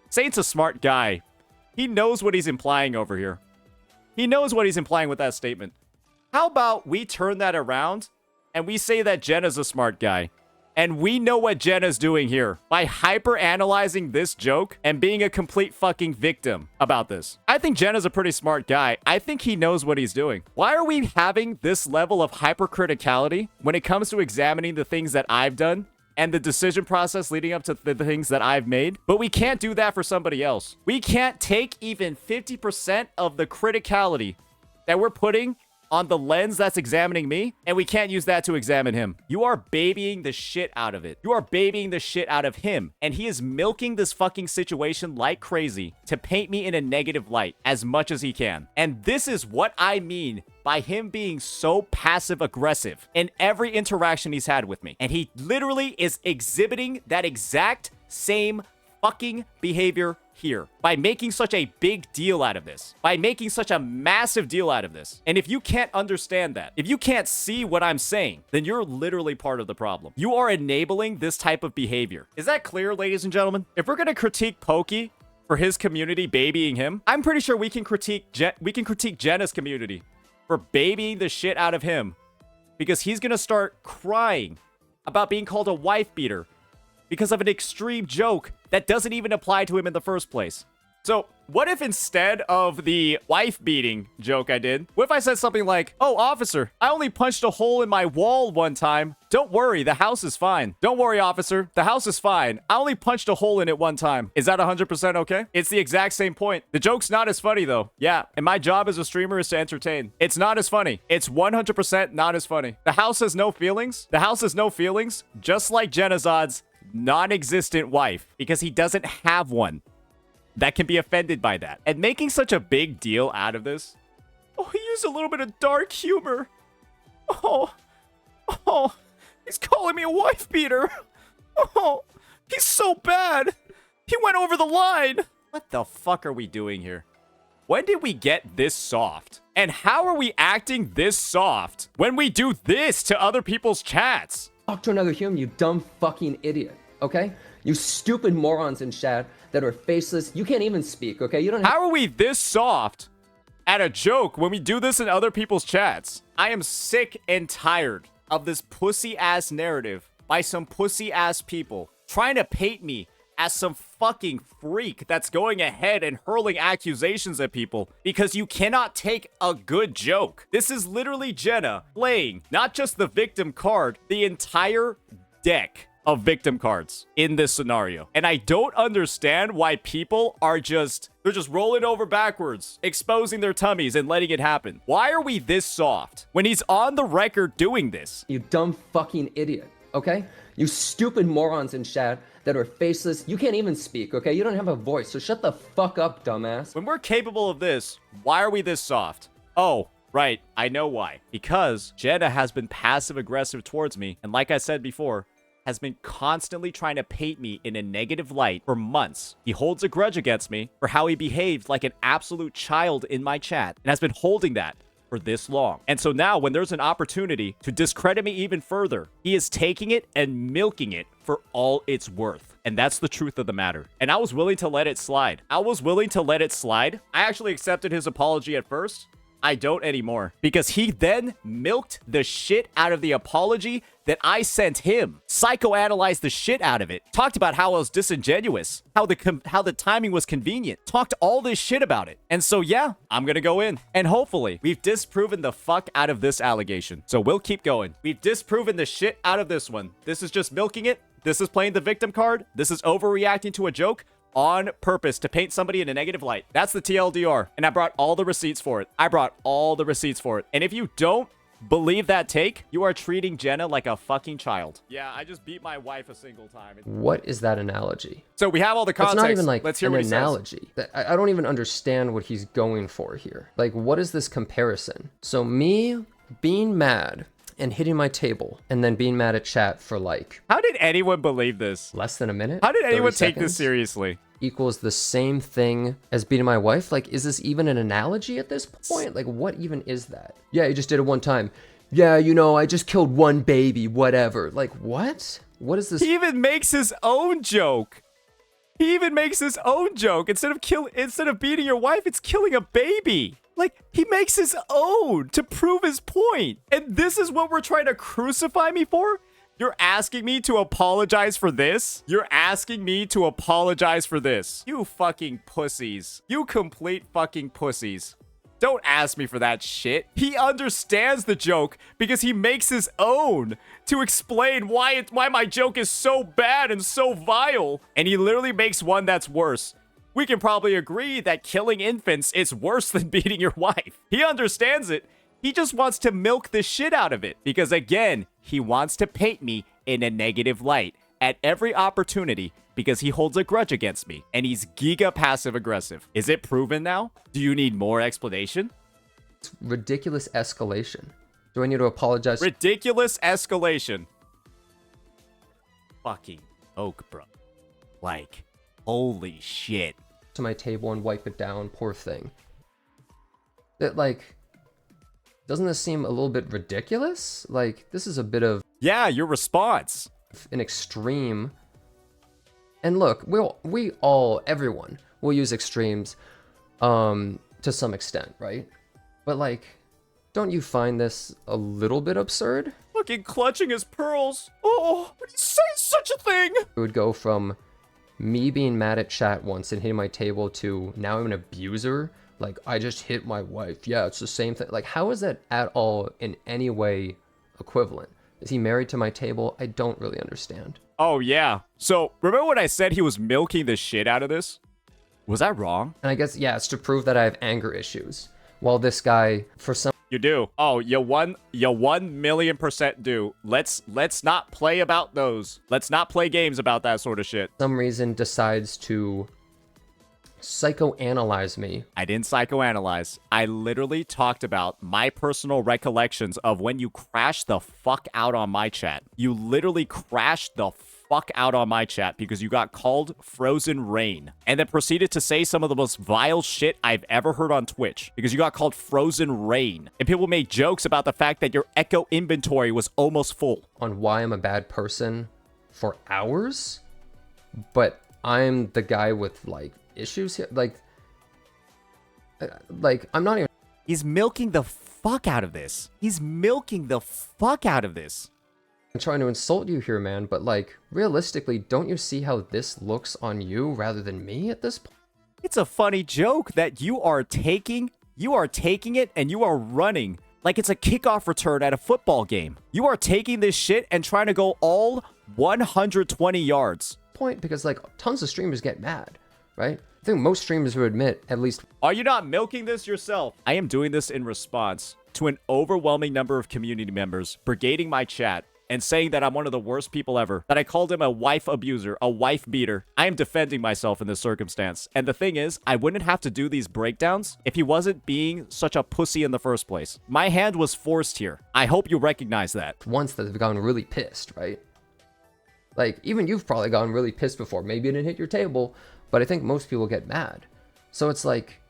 Saint's a smart guy. He knows what he's implying over here. He knows what he's implying with that statement. How about we turn that around and we say that Jenna's a smart guy? And we know what Jenna's doing here by hyper-analyzing this joke and being a complete fucking victim about this. I think Jenna's a pretty smart guy. I think he knows what he's doing. Why are we having this level of hypercriticality when it comes to examining the things that I've done and the decision process leading up to the things that I've made? But we can't do that for somebody else. We can't take even 50% of the criticality that we're putting on the lens that's examining me, and we can't use that to examine him. You are babying the shit out of it. You are babying the shit out of him, and he is milking this fucking situation like crazy to paint me in a negative light as much as he can. And this is what I mean by him being so passive-aggressive in every interaction he's had with me. And he literally is exhibiting that exact same fucking behavior here by making such a big deal out of this, by making such a massive deal out of this. And if you can't understand that, if you can't see what I'm saying, then you're literally part of the problem. You are enabling this type of behavior. Is that clear, ladies and gentlemen? If we're gonna critique Pokke for his community babying him, I'm pretty sure we can critique Jenna's community for babying the shit out of him, because he's gonna start crying about being called a wife beater because of an extreme joke that doesn't even apply to him in the first place. So what if instead of the wife beating joke I did, what if I said something like, "Oh, officer, I only punched a hole in my wall one time. Don't worry, the house is fine. Don't worry, officer, the house is fine. I only punched a hole in it one time." Is that 100% okay? It's the exact same point. The joke's not as funny though. Yeah, and my job as a streamer is to entertain. It's not as funny. It's 100% not as funny. The house has no feelings. The house has no feelings, just like Jenazad's non-existent wife, because he doesn't have one that can be offended by that. And making such a big deal out of this. Oh, he used a little bit of dark humor. Oh, he's calling me a wife beater. Oh, he's so bad. He went over the line. What the fuck are we doing here? When did we get this soft? And how are we acting this soft when we do this to other people's chats? Talk to another human, you dumb fucking idiot, okay? You stupid morons in chat that are faceless. You can't even speak, okay? You don't have— How are we this soft at a joke when we do this in other people's chats? I am sick and tired of this pussy-ass narrative by some pussy-ass people trying to paint me as some fucking freak that's going ahead and hurling accusations at people because you cannot take a good joke. This is literally Jenna playing not just the victim card, the entire deck of victim cards in this scenario. And I don't understand why people are they're just rolling over backwards, exposing their tummies and letting it happen. Why are we this soft when he's on the record doing this? You dumb fucking idiot, okay? You stupid morons in chat that are faceless. You can't even speak, okay? You don't have a voice, so shut the fuck up, dumbass. When we're capable of this, why are we this soft? Oh, right, I know why. Because Jenna has been passive-aggressive towards me, and like I said before, has been constantly trying to paint me in a negative light for months. He holds a grudge against me for how he behaved like an absolute child in my chat, and has been holding that for this long. And so now when there's an opportunity to discredit me even further, he is taking it and milking it for all it's worth. And that's the truth of the matter. And I was willing to let it slide. I actually accepted his apology at first. I don't anymore, because he then milked the shit out of the apology that I sent him, psychoanalyzed the shit out of it, talked about how I was disingenuous, how the timing was convenient, talked all this shit about it. And so yeah, I'm gonna go in, and hopefully we've disproven the fuck out of this allegation. So we'll keep going. We've disproven the shit out of this one. This is just milking it. This is playing the victim card. This is overreacting to a joke on purpose to paint somebody in a negative light. That's the TLDR. And I brought all the receipts for it. And if you don't believe that take? You are treating Jenna like a fucking child. Yeah, I just beat my wife a single time. What is that analogy? So we have all the That's context. not even like Let's hear an what he analogy. I don't even understand what he's going for here. Like, what is this comparison? So me being mad and hitting my table and then being mad at chat for like... How did anyone believe this? Less than a minute? How did anyone 30 take this seconds? seriously? Equals the same thing as beating my wife? Like, is this even an analogy at this point? Like, what even is that? Yeah, you just did it one time. Yeah, you know, I just killed one baby, whatever. Like, what? What is this? He even makes his own joke. He even makes his own joke. Instead of beating your wife, it's killing a baby. Like, he makes his own to prove his point. And this is what we're trying to crucify me for? You're asking me to apologize for this? You're asking me to apologize for this? You fucking pussies. You complete fucking pussies. Don't ask me for that shit. He understands the joke because he makes his own to explain why my joke is so bad and so vile. And he literally makes one that's worse. We can probably agree that killing infants is worse than beating your wife. He understands it. He just wants to milk the shit out of it. Because again, he wants to paint me in a negative light at every opportunity because he holds a grudge against me. And he's giga passive aggressive. Is it proven now? Do you need more explanation? It's ridiculous escalation. Do I need to apologize? Ridiculous escalation. Fucking oak, bro. Like, holy shit. To my table and wipe it down, poor thing. That, like, doesn't this seem a little bit ridiculous? Like, this is a bit of Yeah, your response. an extreme. And look, everyone will use extremes to some extent, right? But like, don't you find this a little bit absurd? Fucking clutching his pearls. Oh, would he say such a thing? It would go from me being mad at chat once and hitting my table to now I'm an abuser. Like, I just hit my wife. Yeah, it's the same thing. Like, how is that at all in any way equivalent? Is he married to my table? I don't really understand. Oh, yeah. So, remember when I said he was milking the shit out of this? Was that wrong? And I guess, yeah, it's to prove that I have anger issues. While this guy, for some You do. Oh, you 1,000,000% do. Let's not play about those. Let's not play games about that sort of shit. reason decides to psychoanalyze me. I didn't psychoanalyze. I literally talked about my personal recollections of when you crashed the fuck out on my chat. You literally crashed the fuck out on my chat because you got called Frozen Rain and then proceeded to say some of the most vile shit I've ever heard on Twitch because you got called Frozen Rain. And people made jokes about the fact that your Echo inventory was almost full. On why I'm a bad person for hours, but I'm the guy with like issues here. Like I'm not even. He's milking the fuck out of this. He's milking the fuck out of this. I'm trying to insult you here, man, but like realistically, don't you see how this looks on you rather than me at this point? It's a funny joke that you are taking it and you are running like it's a kickoff return at a football game. You are taking this shit and trying to go all 120 yards. Point because like tons of streamers get mad, right? I think most streamers would admit at least. Are you not milking this yourself? I am doing this in response to an overwhelming number of community members brigading my chat and saying that I'm one of the worst people ever, that I called him a wife abuser, a wife beater. I am defending myself in this circumstance. And the thing is, I wouldn't have to do these breakdowns if he wasn't being such a pussy in the first place. My hand was forced here. I hope you recognize that. Once that they've gotten really pissed, right? Like, even you've probably gotten really pissed before. Maybe it didn't hit your table, but I think most people get mad. So it's like,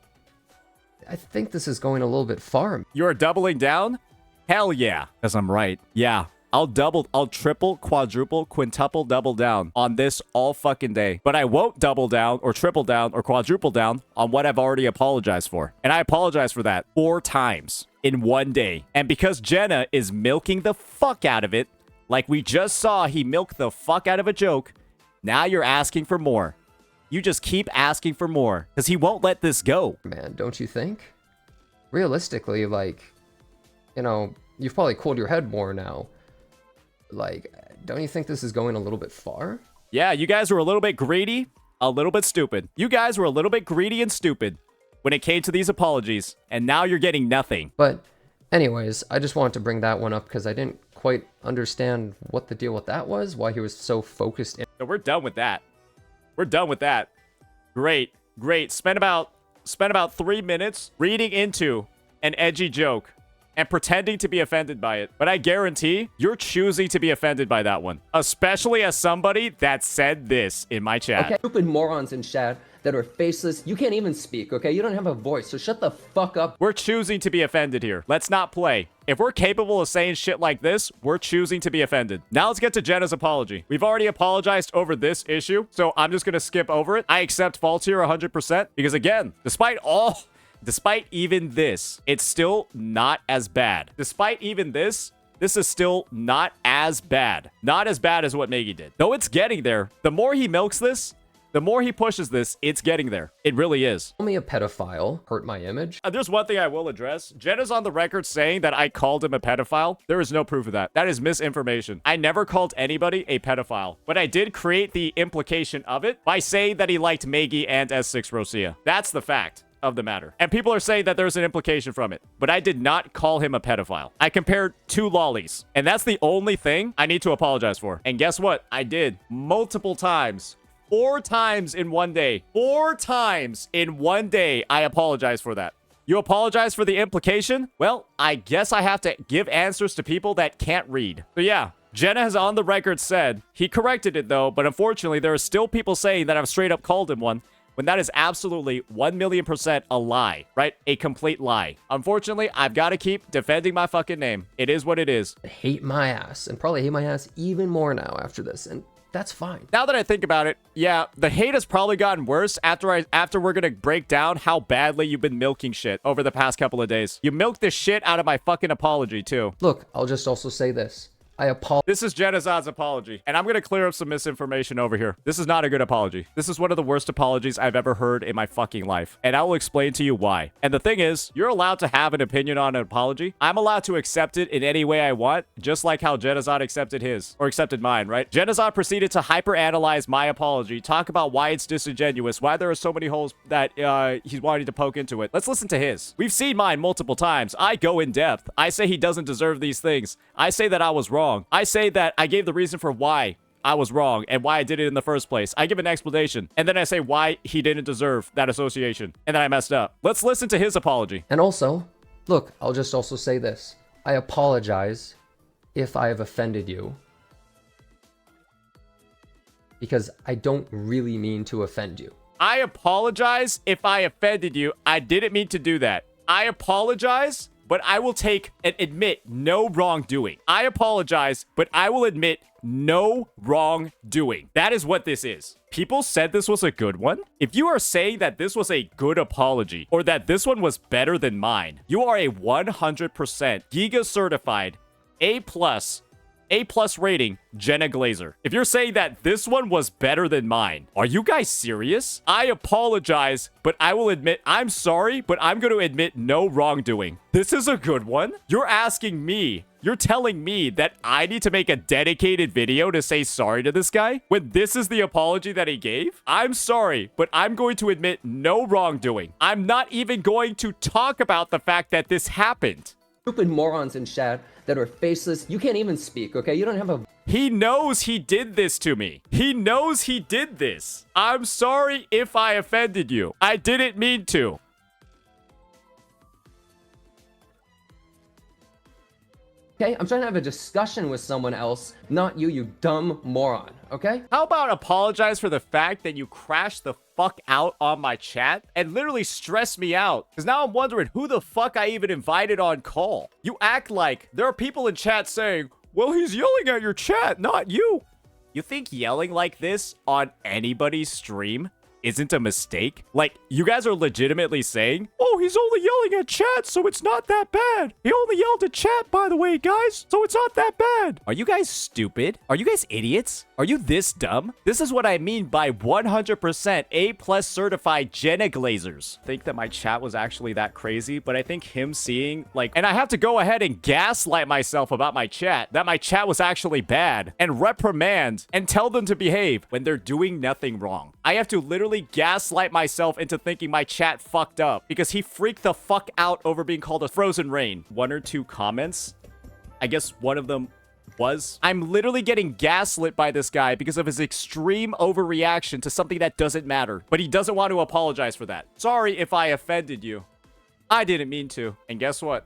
I think this is going a little bit far. You're doubling down? Hell yeah. Because I'm right. Yeah. I'll triple, quadruple, quintuple, double down on this all fucking day. But I won't double down or triple down or quadruple down on what I've already apologized for. And I apologize for that 4 times in one day. And because Jenna is milking the fuck out of it, like we just saw he milked the fuck out of a joke, now you're asking for more. You just keep asking for more because he won't let this go. Man, don't you think? Realistically, like, you know, you've probably cooled your head more now. Like, don't you think this is going a little bit far? Yeah, you guys were a little bit greedy, a little bit stupid. You guys were a little bit greedy and stupid when it came to these apologies, and now you're getting nothing. But Anyways, I just wanted to bring that one up because I didn't quite understand what the deal with that was, why he was so focused in. So we're done with that. We're done with that. Great, great. Spent about 3 minutes reading into an edgy joke and pretending to be offended by it. But I guarantee you're choosing to be offended by that one. Especially as somebody that said this in my chat. Okay, stupid morons in chat that are faceless. You can't even speak, okay? You don't have a voice, so shut the fuck up. We're choosing to be offended here. Let's not play. If we're capable of saying shit like this, we're choosing to be offended. Now let's get to Jenna's apology. We've already apologized over this issue, so I'm just gonna skip over it. I accept faults here 100% because again, despite even this, it's still not as bad. Despite even this is still not as bad. Not as bad as what Maggie did. Though it's getting there. The more he milks this, the more he pushes this, it's getting there. It really is. Call me a pedophile, hurt my image. There's one thing I will address. Jenna's on the record saying that I called him a pedophile. There is no proof of that. That is misinformation. I never called anybody a pedophile, but I did create the implication of it by saying that he liked Maggie and S6 Rosia. That's the fact of the matter. And people are saying that there's an implication from it, but I did not call him a pedophile. I compared two lollies, and that's the only thing I need to apologize for. And guess what? I did multiple times. 4 times in one day. 4 times in one day, I apologize for that. You apologize for the implication? Well, I guess I have to give answers to people that can't read. So yeah, Jenna has on the record said, he corrected it though, but unfortunately there are still people saying that I've straight up called him one, when that is absolutely 1,000,000% a lie, right? A complete lie. Unfortunately, I've got to keep defending my fucking name. It is what it is. Hate my ass, and probably hate my ass even more now after this, and that's fine. Now that I think about it, yeah, the hate has probably gotten worse after we're gonna break down how badly you've been milking shit over the past couple of days. You milked the shit out of my fucking apology, too. Look, I'll just also say this. I apologize. This is Jenazad's apology, and I'm going to clear up some misinformation over here. This is not a good apology. This is one of the worst apologies I've ever heard in my fucking life, and I will explain to you why. And the thing is, you're allowed to have an opinion on an apology. I'm allowed to accept it in any way I want, just like how Jenazad accepted his, or accepted mine, right? Jenazad proceeded to hyperanalyze my apology, talk about why it's disingenuous, why there are so many holes that he's wanting to poke into it. Let's listen to his. We've seen mine multiple times. I go in depth. I say he doesn't deserve these things. I say that I was wrong. I say that I gave the reason for why I was wrong and why I did it in the first place. I give an explanation, and then I say why he didn't deserve that association, and then I messed up. Let's listen to his apology. And also, look, I'll just also say this. I apologize if I have offended you, because I don't really mean to offend you. I apologize if I offended you. I didn't mean to do that. I apologize, but I will take and admit no wrongdoing. I apologize, but I will admit no wrongdoing. That is what this is. People said this was a good one. If you are saying that this was a good apology or that this one was better than mine, you are a 100% Giga certified A plus rating Jenna Glazer. If you're saying that this one was better than mine, are you guys serious? I apologize, but I will admit, I'm sorry, but I'm going to admit no wrongdoing. This is a good one. You're asking me, you're telling me that I need to make a dedicated video to say sorry to this guy when this is the apology that he gave? I'm sorry, but I'm going to admit no wrongdoing. I'm not even going to talk about the fact that this happened. Stupid morons in chat that are faceless. You can't even speak, okay? You don't have a... He knows he did this to me. He knows he did this. I'm sorry if I offended you. I didn't mean to. Okay, I'm trying to have a discussion with someone else, not you, you dumb moron, okay? How about apologize for the fact that you crashed the fuck out on my chat and literally stressed me out? Because now I'm wondering who the fuck I even invited on call. You act like there are people in chat saying, well, he's yelling at your chat, not you. You think yelling like this on anybody's stream isn't a mistake? Like, you guys are legitimately saying, oh, he's only yelling at chat, so it's not that bad. He only yelled at chat, by the way, guys, so it's not that bad. Are you guys stupid? Are you guys idiots? Are you this dumb? This is what I mean by 100% A+ certified Jenna Glazers. I think that my chat was actually that crazy, but I think him seeing, like, and I have to go ahead and gaslight myself about my chat, that my chat was actually bad, and reprimand and tell them to behave when they're doing nothing wrong. I have to literally literally gaslight myself into thinking my chat fucked up because he freaked the fuck out over being called a frozen rain. 1 or 2 comments. I guess one of them was. I'm literally getting gaslit by this guy because of his extreme overreaction to something that doesn't matter. But he doesn't want to apologize for that. Sorry if I offended you. I didn't mean to. And guess what?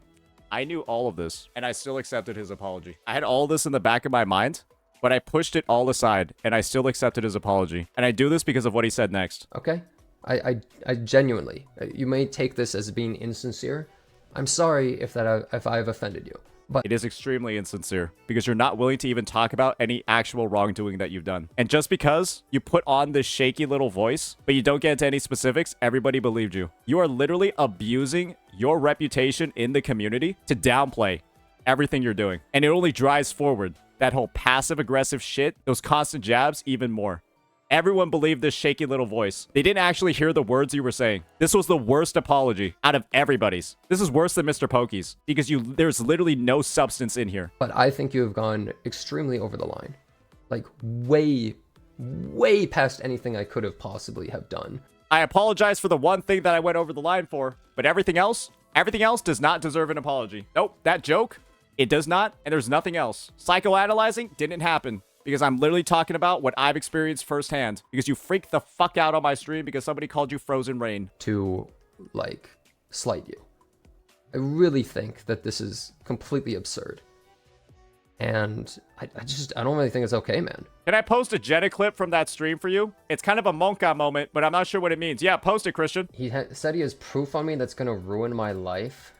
I knew all of this, and I still accepted his apology. I had all this in the back of my mind, but I pushed it all aside, and I still accepted his apology. And I do this because of what he said next. Okay? I genuinely, you may take this as being insincere. I'm sorry if I've offended you. But it is extremely insincere because you're not willing to even talk about any actual wrongdoing that you've done. And just because you put on this shaky little voice, but you don't get into any specifics, everybody believed you. You are literally abusing your reputation in the community to downplay everything you're doing. And it only drives forward that whole passive-aggressive shit, those constant jabs, even more. Everyone believed this shaky little voice. They didn't actually hear the words you were saying. This was the worst apology out of everybody's. This is worse than MrPokke's because there's literally no substance in here. But I think you have gone extremely over the line. Like way, way past anything I could have possibly have done. I apologize for the one thing that I went over the line for, but everything else does not deserve an apology. Nope, that joke, it does not, and there's nothing else. Psychoanalyzing didn't happen. Because I'm literally talking about what I've experienced firsthand. Because you freaked the fuck out on my stream because somebody called you frozen rain. To, like, slight you. I really think that this is completely absurd. And I don't really think it's okay, man. Can I post a Jenna clip from that stream for you? It's kind of a Monka moment, but I'm not sure what it means. Yeah, post it, Christian. He said he has proof on me that's going to ruin my life.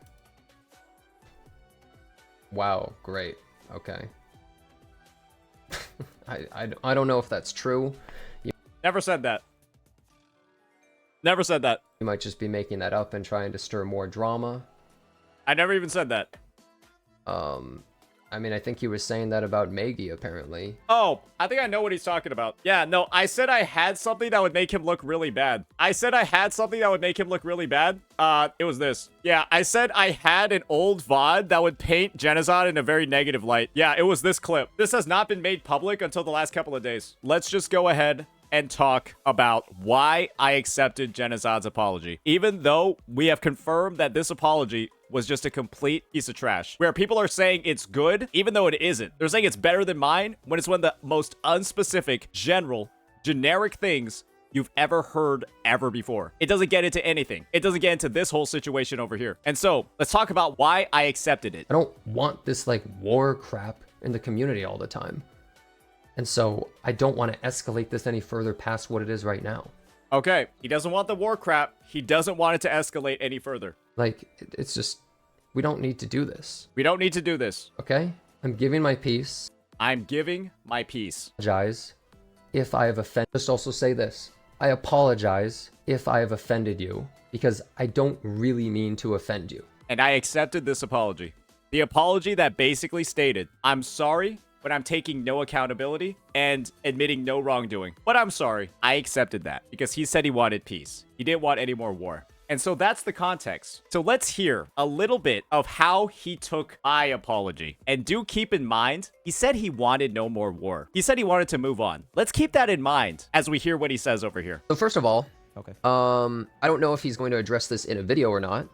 Wow, great. Okay. I don't know if that's true. Never said that. Never said that. You might just be making that up and trying to stir more drama. I never even said that. I mean, I think he was saying that about Maggie, apparently. Oh, I think I know what he's talking about. Yeah, no, I said I had something that would make him look really bad. I said I had something that would make him look really bad. It was this. Yeah, I said I had an old VOD that would paint Jenazad in a very negative light. Yeah, it was this clip. This has not been made public until the last couple of days. Let's just go ahead and talk about why I accepted Jenazad's apology. Even though we have confirmed that this apology was just a complete piece of trash. Where people are saying it's good, even though it isn't. They're saying it's better than mine when it's one of the most unspecific, generic things you've ever heard ever before. It doesn't get into anything. It doesn't get into this whole situation over here. And so, let's talk about why I accepted it. I don't want this, like, war crap in the community all the time. And so, I don't want to escalate this any further past what it is right now. Okay, he doesn't want the war crap. He doesn't want it to escalate any further. Like, it's just, we don't need to do this. We don't need to do this. Okay? I'm giving my piece. I'm giving my piece. Apologize if I have offended. Just also say this. I apologize if I have offended you because I don't really mean to offend you. And I accepted this apology. The apology that basically stated, I'm sorry, but I'm taking no accountability and admitting no wrongdoing. But I'm sorry. I accepted that because he said he wanted peace. He didn't want any more war. And so that's the context. So let's hear a little bit of how he took my apology. And do keep in mind, he said he wanted no more war. He said he wanted to move on. Let's keep that in mind as we hear what he says over here. So first of all, Okay. I don't know if he's going to address this in a video or not,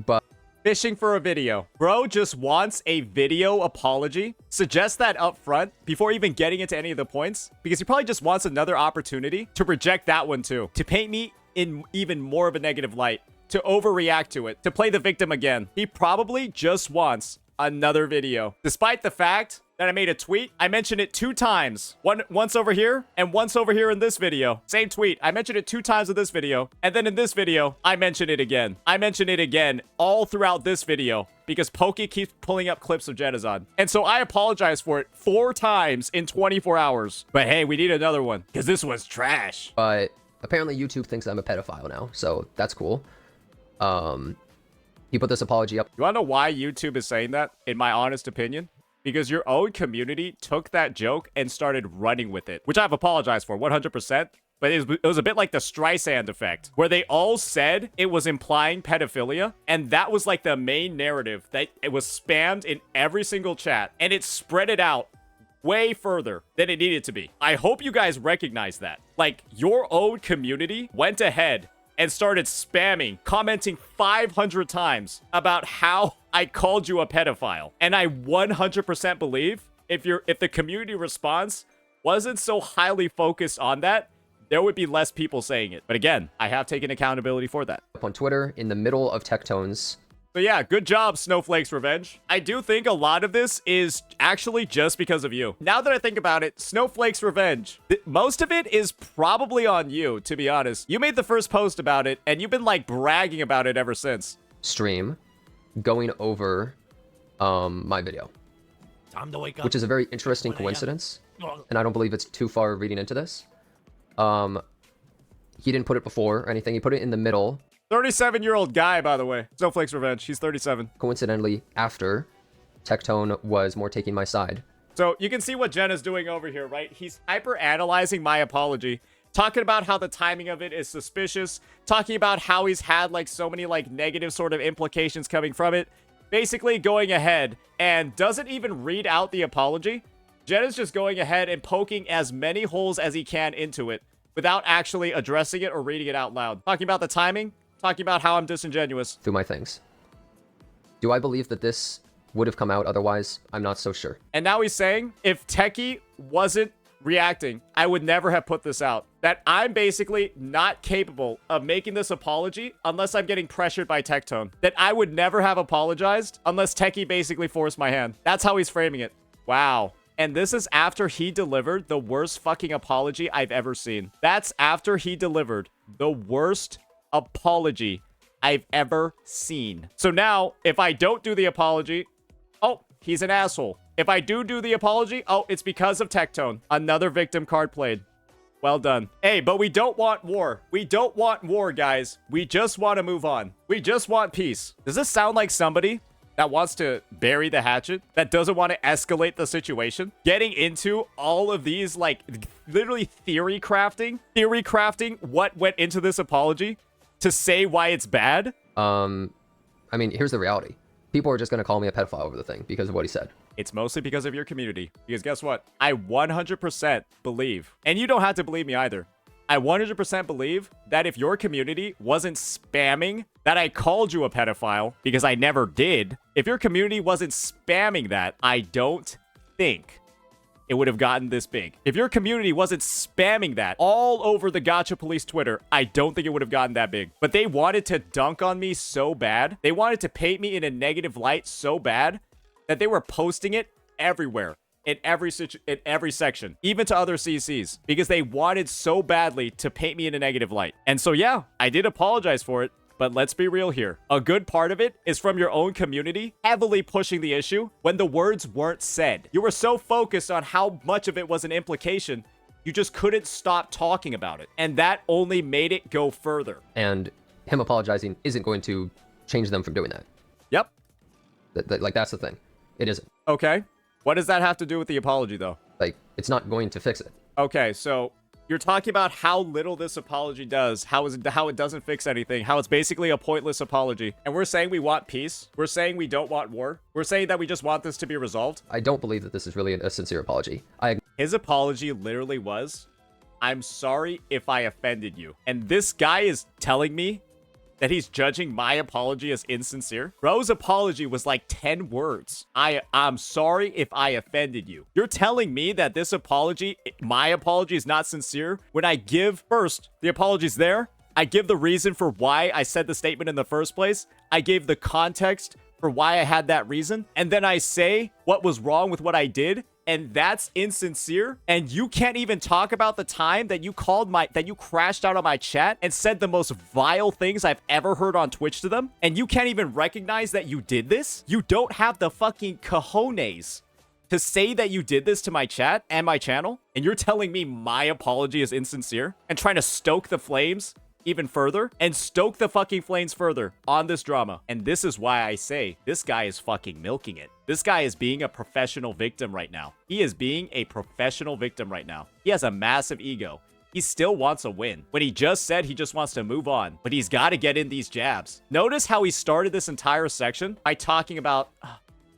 but Fishing for a video. Bro just wants a video apology. Suggest that up front before even getting into any of the points, because he probably just wants another opportunity to reject that one too, to paint me in even more of a negative light, to overreact to it, to play the victim again. He probably just wants another video. Despite the fact that I made a tweet, I mentioned it 2 times. Once over here and once over here in this video. Same tweet. I mentioned it 2 times in this video. And then in this video, I mentioned it again. I mentioned it again all throughout this video because Pokke keeps pulling up clips of Jenazad. And so I apologize for it 4 times in 24 hours. But hey, we need another one because this was trash. But apparently YouTube thinks I'm a pedophile now, so that's cool. He put this apology up. You wanna know why YouTube is saying that, in my honest opinion? Because your own community took that joke and started running with it, which I've apologized for 100%. But it was a bit like the Streisand effect, where they all said it was implying pedophilia, and that was like the main narrative that it was spammed in every single chat, and it spread it out way further than it needed to be. I hope you guys recognize that. Like, your own community went ahead and started spamming, commenting 500 times about how I called you a pedophile. And I 100% believe if the community response wasn't so highly focused on that, there would be less people saying it. But again, I have taken accountability for that. Up on Twitter in the middle of Tectone's. So yeah, good job, Snowflake's Revenge. I do think a lot of this is actually just because of you. Now that I think about it, Snowflake's Revenge, most of it is probably on you, to be honest. You made the first post about it, and you've been like bragging about it ever since. Stream going over my video. Time to wake up. Which is a very interesting coincidence. And I don't believe it's too far reading into this. He didn't put it before or anything. He put it in the middle. 37-year-old guy, by the way. Snowflake's Revenge. He's 37. Coincidentally, after Tectone was more taking my side. So you can see what Jen is doing over here, right? He's hyper-analyzing my apology, talking about how the timing of it is suspicious, talking about how he's had like so many like negative sort of implications coming from it. Basically going ahead and doesn't even read out the apology. Jen is just going ahead and poking as many holes as he can into it without actually addressing it or reading it out loud. Talking about the timing, talking about how I'm disingenuous. Through my things. Do I believe that this would have come out otherwise? I'm not so sure. And now he's saying, if Techie wasn't reacting, I would never have put this out. That I'm basically not capable of making this apology unless I'm getting pressured by Tectone. That I would never have apologized unless Techie basically forced my hand. That's how he's framing it. Wow. And this is after he delivered the worst fucking apology I've ever seen. That's after he delivered the worst apology I've ever seen. So now, if I don't do the apology, oh, he's an asshole. If I do the apology, oh, it's because of Tectone. Another victim card played. Well done. Hey, but we don't want war. We don't want war, guys. We just want to move on. We just want peace. Does this sound like somebody that wants to bury the hatchet? That doesn't want to escalate the situation? Getting into all of these, like, literally theory crafting what went into this apology to say why it's bad? I mean, here's the reality. People are just going to call me a pedophile over the thing because of what he said. It's mostly because of your community. Because guess what? I 100% believe, and you don't have to believe me either, I 100% believe that if your community wasn't spamming that I called you a pedophile, because I never did, if your community wasn't spamming that, I don't think it would have gotten this big. If your community wasn't spamming that all over the Gotcha Police Twitter, I don't think it would have gotten that big. But they wanted to dunk on me so bad. They wanted to paint me in a negative light so bad that they were posting it everywhere. In every section, even to other CCs, because they wanted so badly to paint me in a negative light. And so, yeah, I did apologize for it, but let's be real here. A good part of it is from your own community heavily pushing the issue when the words weren't said. You were so focused on how much of it was an implication, you just couldn't stop talking about it. And that only made it go further. And him apologizing isn't going to change them from doing that. Yep. Like, that's the thing. It isn't. Okay. What does that have to do with the apology, though? Like, it's not going to fix it. Okay, so you're talking about how little this apology does, how it doesn't fix anything, how it's basically a pointless apology. And we're saying we want peace. We're saying we don't want war. We're saying that we just want this to be resolved. I don't believe that this is really a sincere apology. His apology literally was, I'm sorry if I offended you. And this guy is telling me that he's judging my apology as insincere. Bro's apology was like 10 words. I'm sorry if I offended you. You're telling me that this apology, my apology, is not sincere when I give first, the apology's there. I give the reason for why I said the statement in the first place. I gave the context for why I had that reason. And then I say what was wrong with what I did. And that's insincere. And you can't even talk about the time that you crashed out on my chat and said the most vile things I've ever heard on Twitch to them. And you can't even recognize that you did this. You don't have the fucking cojones to say that you did this to my chat and my channel. And you're telling me my apology is insincere and trying to stoke the flames even further and stoke the fucking flames further on this drama. And this is why I say this guy is fucking milking it. This guy is being a professional victim right now. He is being a professional victim right now. He has a massive ego. He still wants a win. When he just said he just wants to move on, but he's got to get in these jabs. Notice how he started this entire section by talking about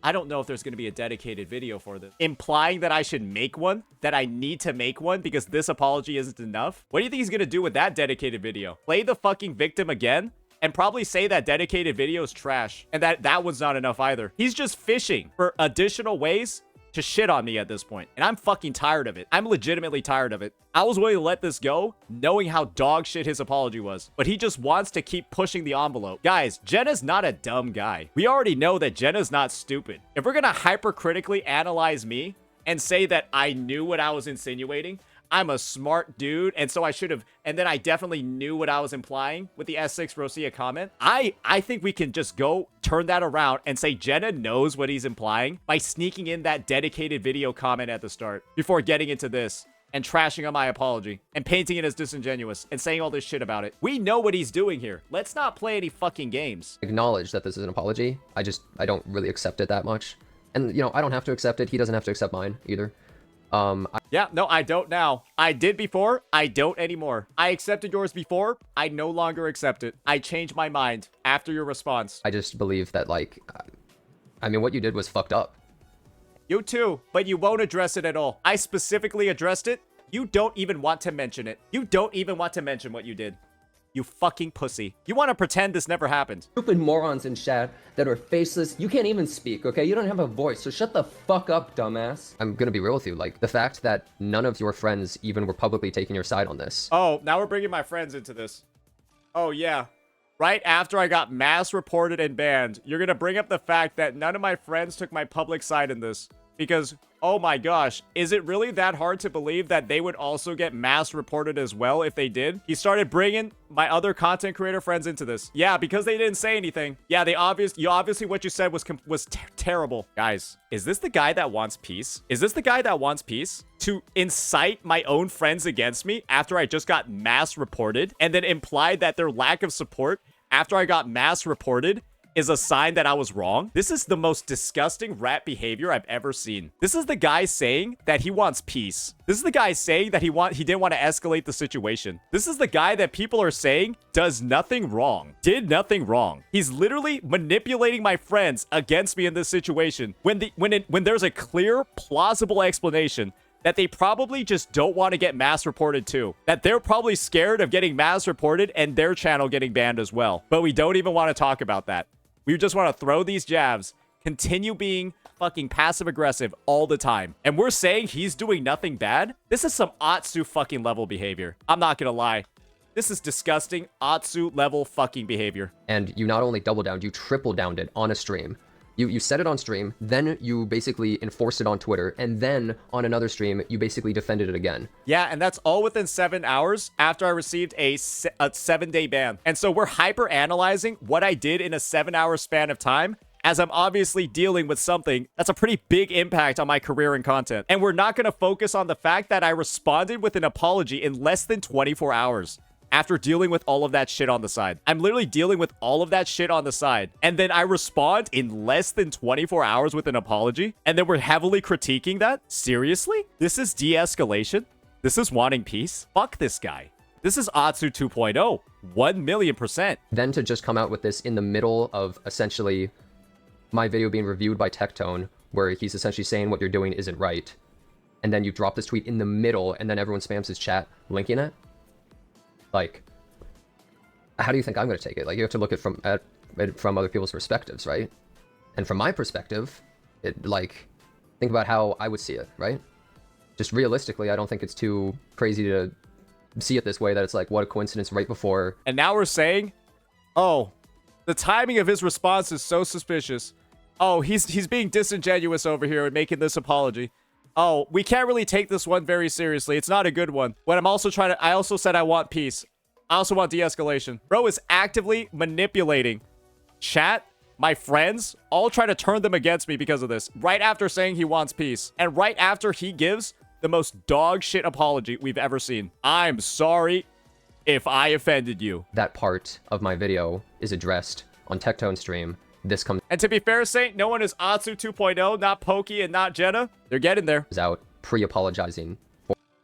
I don't know if there's going to be a dedicated video for this. Implying that I should make one, that I need to make one because this apology isn't enough. What do you think he's going to do with that dedicated video? Play the fucking victim again? And probably say that dedicated video is trash. And that was not enough either. He's just fishing for additional ways to shit on me at this point. And I'm fucking tired of it. I'm legitimately tired of it. I was willing to let this go, knowing how dog shit his apology was. But he just wants to keep pushing the envelope. Guys, Jenna's not a dumb guy. We already know that Jenna's not stupid. If we're gonna hypercritically analyze me and say that I knew what I was insinuating, I'm a smart dude, and so I should have, and then I definitely knew what I was implying with the S6 Rosia comment. I think we can just go turn that around and say Jenna knows what he's implying by sneaking in that dedicated video comment at the start before getting into this and trashing on my apology and painting it as disingenuous and saying all this shit about it. We know what he's doing here. Let's not play any fucking games. Acknowledge that this is an apology. I don't really accept it that much. And, you know, I don't have to accept it. He doesn't have to accept mine either. Yeah, no, I don't now. I did before. I don't anymore. I accepted yours before. I no longer accept it. I changed my mind after your response. I just believe that, like, I mean, what you did was fucked up. You too, but you won't address it at all. I specifically addressed it. You don't even want to mention it. You don't even want to mention what you did. You fucking pussy. You want to pretend this never happened. Stupid morons in chat that are faceless. You can't even speak, okay? You don't have a voice, so shut the fuck up, dumbass. I'm gonna be real with you. Like, the fact that none of your friends even were publicly taking your side on this. Oh, now we're bringing my friends into this. Oh, yeah. Right after I got mass reported and banned, you're gonna bring up the fact that none of my friends took my public side in this. Because, oh my gosh, is it really that hard to believe that they would also get mass reported as well if they did? He started bringing my other content creator friends into this. Yeah, because they didn't say anything. Yeah, obviously what you said was terrible. Guys, is this the guy that wants peace? Is this the guy that wants peace? To incite my own friends against me after I just got mass reported and then implied that their lack of support after I got mass reported is a sign that I was wrong? This is the most disgusting rat behavior I've ever seen. This is the guy saying that he wants peace. This is the guy saying that he didn't want to escalate the situation. This is the guy that people are saying does nothing wrong, did nothing wrong. He's literally manipulating my friends against me in this situation when there's a clear, plausible explanation that they probably just don't want to get mass reported too. That they're probably scared of getting mass reported and their channel getting banned as well. But we don't even want to talk about that. We just want to throw these jabs, continue being fucking passive aggressive all the time. And we're saying he's doing nothing bad? This is some Atsu fucking level behavior. I'm not gonna lie. This is disgusting Atsu level fucking behavior. And you not only double downed, you triple downed it on a stream. You said it on stream, then you basically enforced it on Twitter, and then on another stream, you basically defended it again. Yeah, and that's all within 7 hours after I received a 7-day ban. And so we're hyper analyzing what I did in a 7-hour span of time, as I'm obviously dealing with something that's a pretty big impact on my career and content. And we're not going to focus on the fact that I responded with an apology in less than 24 hours. After dealing with all of that shit on the side. I'm literally dealing with all of that shit on the side. And then I respond in less than 24 hours with an apology. And then we're heavily critiquing that? Seriously? This is de-escalation? This is wanting peace? Fuck this guy. This is Atsu 2.0. 1,000,000%. Then to just come out with this in the middle of essentially my video being reviewed by Tectone, where he's essentially saying what you're doing isn't right. And then you drop this tweet in the middle and then everyone spams his chat linking it. Like, how do you think I'm going to take it? Like, you have to look at from other people's perspectives, right? And from my perspective, think about how I would see it, right? Just realistically, I don't think it's too crazy to see it this way, that it's like, what a coincidence right before. And now we're saying, oh, the timing of his response is so suspicious. Oh, he's being disingenuous over here and making this apology. Oh, we can't really take this one very seriously. It's not a good one. When I also said I want peace. I also want de-escalation. Bro is actively manipulating chat, my friends, all trying to turn them against me because of this. Right after saying he wants peace. And right after he gives the most dog shit apology we've ever seen. I'm sorry if I offended you. That part of my video is addressed on Tectone stream. This comes And to be fair, Saint, no one is Atsu 2.0, not Pokke and not Jenna. They're getting there. out pre-apologizing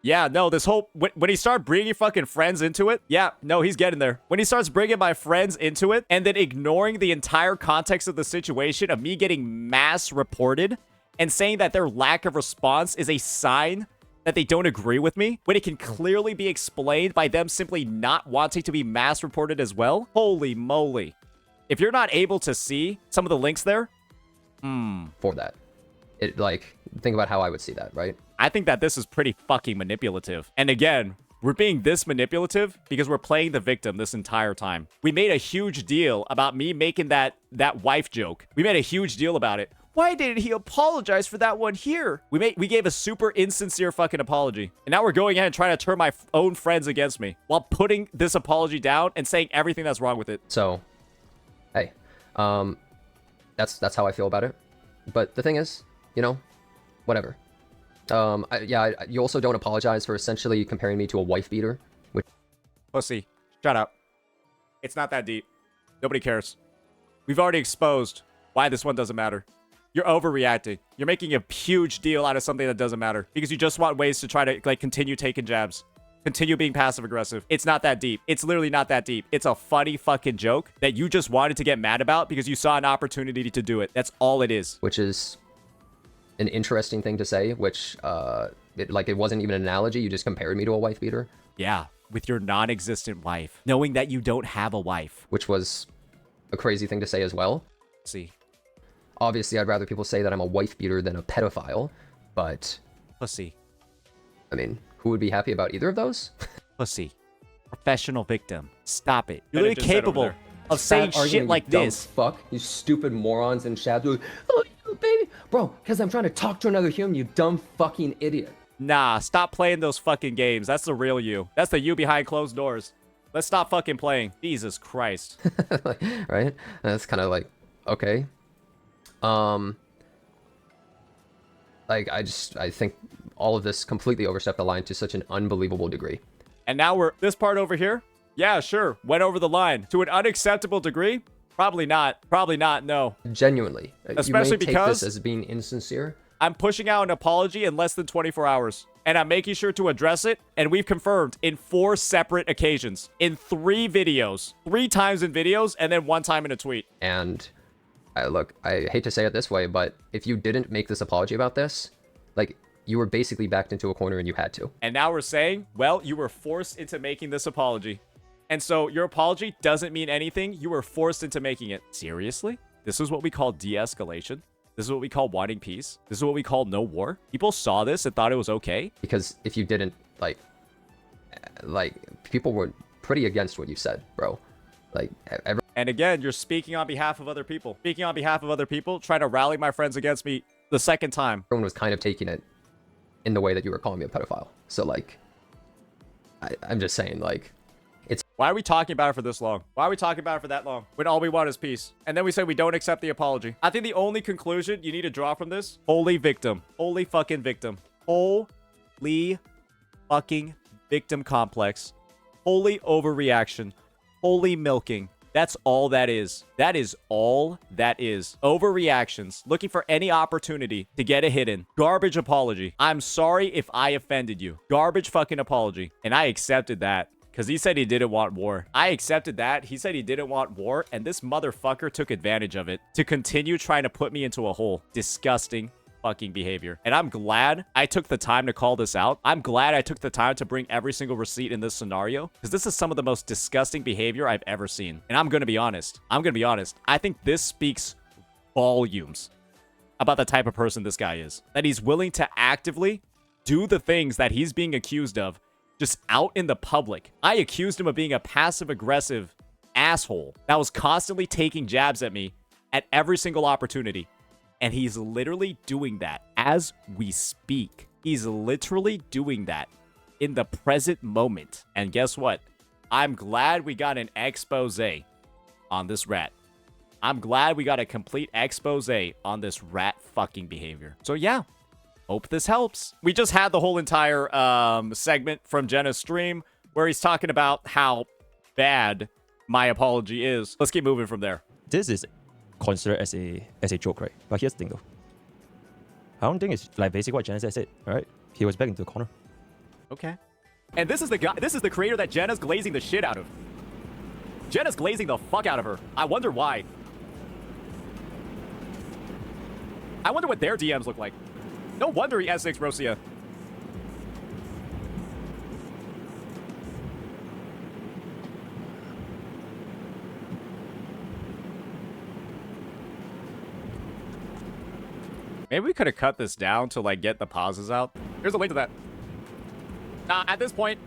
Yeah, no, this whole... When he started bringing fucking friends into it, yeah, no, he's getting there. When he starts bringing my friends into it and then ignoring the entire context of the situation of me getting mass reported and saying that their lack of response is a sign that they don't agree with me, when it can clearly be explained by them simply not wanting to be mass reported as well. Holy moly. If you're not able to see some of the links there, For that. It, like, think about how I would see that, right? I think that this is pretty fucking manipulative. And again, we're being this manipulative because we're playing the victim this entire time. We made a huge deal about me making that wife joke. We made a huge deal about it. Why didn't he apologize for that one here? We gave a super insincere fucking apology. And now we're going ahead and trying to turn my own friends against me while putting this apology down and saying everything that's wrong with it. So, hey, that's how I feel about it. But the thing is, you know, whatever. You also don't apologize for essentially comparing me to a wife beater, which... Pussy, shut up. It's not that deep. Nobody cares. We've already exposed why this one doesn't matter. You're overreacting. You're making a huge deal out of something that doesn't matter because you just want ways to try to, like, continue taking jabs. Continue being passive-aggressive. It's not that deep. It's literally not that deep. It's a funny fucking joke that you just wanted to get mad about because you saw an opportunity to do it. That's all it is. Which is an interesting thing to say, which, it wasn't even an analogy. You just compared me to a wife beater. Yeah, with your non-existent wife. Knowing that you don't have a wife. Which was a crazy thing to say as well. See. Obviously, I'd rather people say that I'm a wife beater than a pedophile, but... Pussy. I mean, who would be happy about either of those? Pussy. Professional victim. Stop it. You're literally capable of saying shit like this. Fuck, you stupid morons in chat. Oh, you baby. Bro, because I'm trying to talk to another human, you dumb fucking idiot. Nah, stop playing those fucking games. That's the real you. That's the you behind closed doors. Let's stop fucking playing. Jesus Christ. Right? That's kind of like, okay. Like, I think all of this completely overstepped the line to such an unbelievable degree. And now this part over here, yeah, sure, went over the line. To an unacceptable degree? Probably not. Probably not, no. Genuinely. Especially you may because take this as being insincere. I'm pushing out an apology in less than 24 hours. And I'm making sure to address it. And we've confirmed in 4 separate occasions. In 3 videos. 3 times in videos, and then 1 time in a tweet. And... look, I hate to say it this way, but if you didn't make this apology about this, like, you were basically backed into a corner and you had to. And now we're saying, well, you were forced into making this apology. And so your apology doesn't mean anything. You were forced into making it. Seriously? This is what we call de-escalation? This is what we call wanting peace? This is what we call no war? People saw this and thought it was okay? Because if you didn't, like, people were pretty against what you said, bro. Like, And again, you're speaking on behalf of other people. Speaking on behalf of other people, trying to rally my friends against me the second time. Everyone was kind of taking it in the way that you were calling me a pedophile. So, like, I'm just saying, like, it's... Why are we talking about it for this long? Why are we talking about it for that long? When all we want is peace. And then we say we don't accept the apology. I think the only conclusion you need to draw from this, holy victim. Holy fucking victim. Holy fucking victim complex. Holy overreaction. Holy milking. That's all that is. That is all that is. Overreactions. Looking for any opportunity to get a hit in. Garbage apology. I'm sorry if I offended you. Garbage fucking apology. And I accepted that. Because he said he didn't want war. I accepted that. He said he didn't want war. And this motherfucker took advantage of it. To continue trying to put me into a hole. Disgusting fucking behavior. And I'm glad I took the time to call this out. I'm glad I took the time to bring every single receipt in this scenario, because this is some of the most disgusting behavior I've ever seen. And I'm gonna be honest. I think this speaks volumes about the type of person this guy is. That he's willing to actively do the things that he's being accused of just out in the public. I accused him of being a passive-aggressive asshole that was constantly taking jabs at me at every single opportunity. And he's literally doing that as we speak. He's literally doing that in the present moment. And guess what? I'm glad we got an expose on this rat. I'm glad we got a complete expose on this rat fucking behavior. So yeah, hope this helps. We just had the whole entire segment from Jenna's stream where he's talking about how bad my apology is. Let's keep moving from there. This is considered as a joke, right? But here's the thing though. I don't think it's like basically what Jenazad said, right? He was back into the corner. Okay. And this is the guy, this is the creator that Jenna's glazing the shit out of. Jenna's glazing the fuck out of her. I wonder why. I wonder what their DMs look like. No wonder he has 6 Rosia. Maybe we could have cut this down to, like, get the pauses out. Here's a link to that. At this point,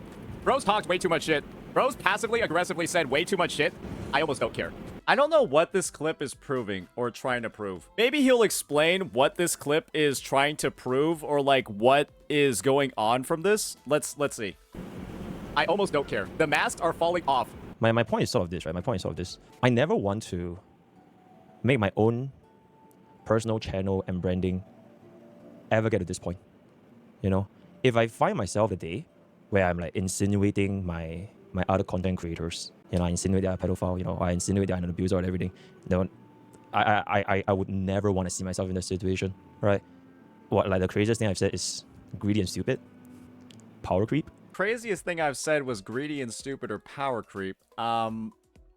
Bro's talked way too much shit. Bro's passively aggressively said way too much shit. I almost don't care. I don't know what this clip is proving or trying to prove. Maybe he'll explain what this clip is trying to prove or, like, what is going on from this. Let's see. I almost don't care. The masks are falling off. My point is sort of this, right? My point is sort of this. I never want to make my own personal channel and branding ever get to this point. You know, if I find myself a day where I'm like insinuating my other content creators, you know, I insinuate they're a pedophile, you know, I insinuate they're an abuser and everything, then I would never want to see myself in this situation, right? What, like, the craziest thing I've said is greedy and stupid, power creep. Craziest thing I've said was greedy and stupid or power creep.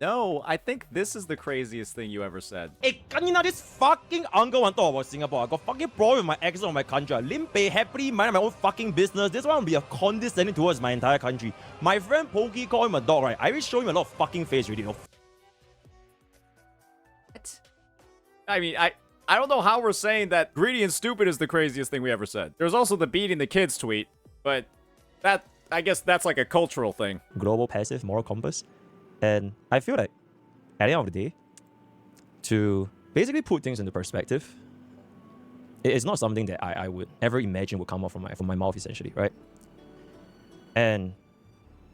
No, I think this is the craziest thing you ever said. Hey, kanina, this fucking uncle want to talk about Singapore. I got fucking problem with my accent of my country. Limpe happily minding my own fucking business. This one will be a condescending towards my entire country. My friend Pokke called him a dog, right? I will show him a lot of fucking face already, you know. What? I mean, I don't know how we're saying that greedy and stupid is the craziest thing we ever said. There's also the beating the kids tweet, but that, I guess that's like a cultural thing. Global passive moral compass. And I feel like at the end of the day, to basically put things into perspective, it's not something that I would ever imagine would come out from my mouth, essentially, right? And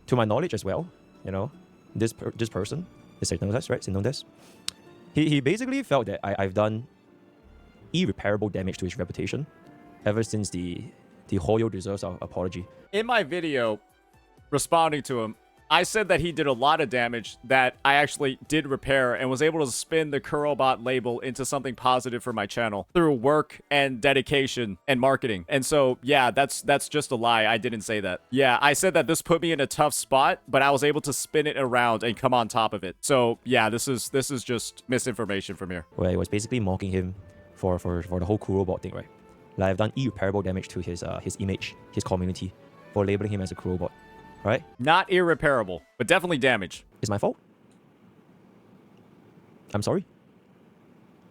to my knowledge as well, you know, this person, this Jenazad, right? Jenazad, he basically felt that I've done irreparable damage to his reputation ever since the Hoyo deserves our apology. In my video responding to him, I said that he did a lot of damage that I actually did repair and was able to spin the Kurobot label into something positive for my channel through work and dedication and marketing. And so, yeah, that's just a lie. I didn't say that. Yeah, I said that this put me in a tough spot, but I was able to spin it around and come on top of it. So, yeah, this is just misinformation from here. Where it was basically mocking him for the whole Kurobot thing, right? Like, I've done irreparable damage to his image, his community, for labeling him as a Kurobot. Right? Not irreparable, but definitely damage. It's my fault. I'm sorry.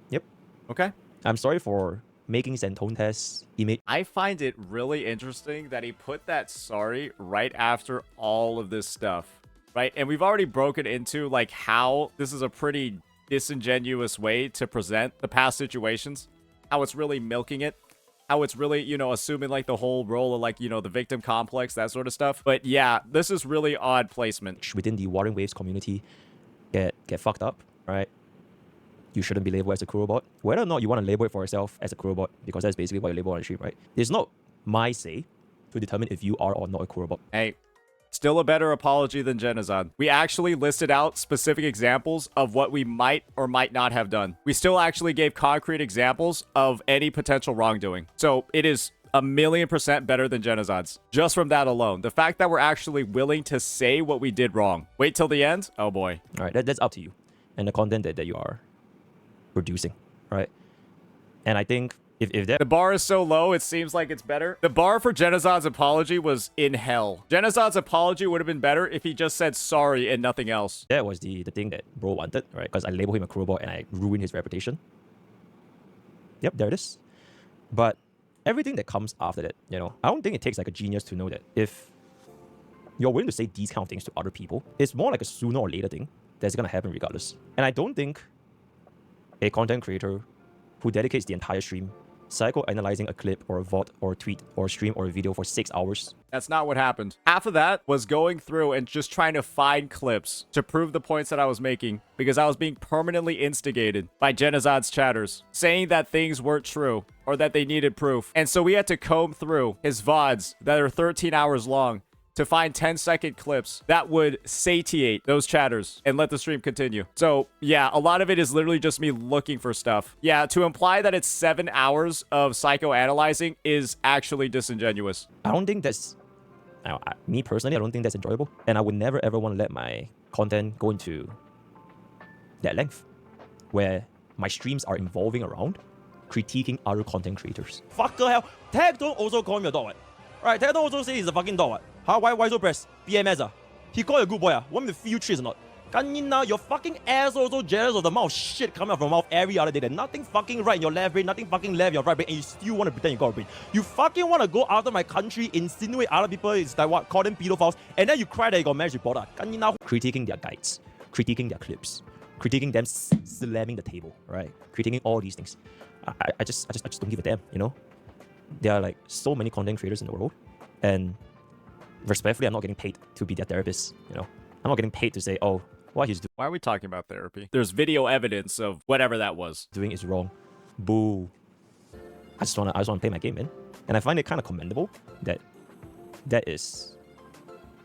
Yep. Okay. I'm sorry for making Zentonte's image. I find it really interesting that he put that sorry right after all of this stuff, right? And we've already broken into, like, how this is a pretty disingenuous way to present the past situations, how it's really milking it, how it's really, you know, assuming, like, the whole role of, like, you know, the victim complex, that sort of stuff. But yeah, this is really odd placement. Within the Warring Waves community get fucked up, right? You shouldn't be labeled as a Kurobot. Whether or not you want to label it for yourself as a Kurobot, because that's basically what you label on the stream, right? It's not my say to determine if you are or not a Kurobot. Hey, still a better apology than Jenazad. We actually listed out specific examples of what we might or might not have done. We still actually gave concrete examples of any potential wrongdoing. So it is 1,000,000% better than Jenazad's. Just from that alone. The fact that we're actually willing to say what we did wrong. Wait till the end? Oh boy. All right, that's up to you. And the content that you are producing, right? And I think if that... The bar is so low, it seems like it's better. The bar for Jenazad's apology was in hell. Jenazad's apology would have been better if he just said sorry and nothing else. That was the thing that bro wanted, right? Because I labeled him a Kurobot and I ruined his reputation. Yep, there it is. But everything that comes after that, you know, I don't think it takes like a genius to know that if you're willing to say these kind of things to other people, it's more like a sooner or later thing that's going to happen regardless. And I don't think a content creator who dedicates the entire stream psychoanalyzing a clip or a VOD or a tweet or a stream or a video for 6 hours. That's not what happened. Half of that was going through and just trying to find clips to prove the points that I was making because I was being permanently instigated by Jenazad's chatters, saying that things weren't true or that they needed proof. And so we had to comb through his VODs that are 13 hours long to find 10-second clips that would satiate those chatters and let the stream continue. So yeah, a lot of it is literally just me looking for stuff. Yeah, to imply that it's 7 hours of psychoanalyzing is actually disingenuous. I don't think that's Now, me personally, I don't think that's enjoyable. And I would never ever want to let my content go into that length, where my streams are involving around critiquing other content creators. Fucker hell. Tagton also call him a dog, what? Right, Tagton also say he's a fucking dog, what? How? Why so pressed? PMS, ah? He called you a good boy, ah? Want me to feel trees or not? Kanina, your fucking ass also jealous of the amount of shit coming out from your mouth every other day. There's nothing fucking right in your left brain, nothing fucking left in your right brain, and you still want to pretend you got a brain. You fucking want to go after my country, insinuate other people is like what, call them pedophiles, and then you cry that you got marriage reporter. Kanina, critiquing their guides, critiquing their clips, critiquing them slamming the table, right? Critiquing all these things. I just don't give a damn, you know? There are like so many content creators in the world, and respectfully, I'm not getting paid to be their therapist, you know? I'm not getting paid to say, oh, what he's Why are we talking about therapy? There's video evidence of whatever that was. doing is wrong. Boo. I just wanna play my game, man. And I find it kind of commendable that that is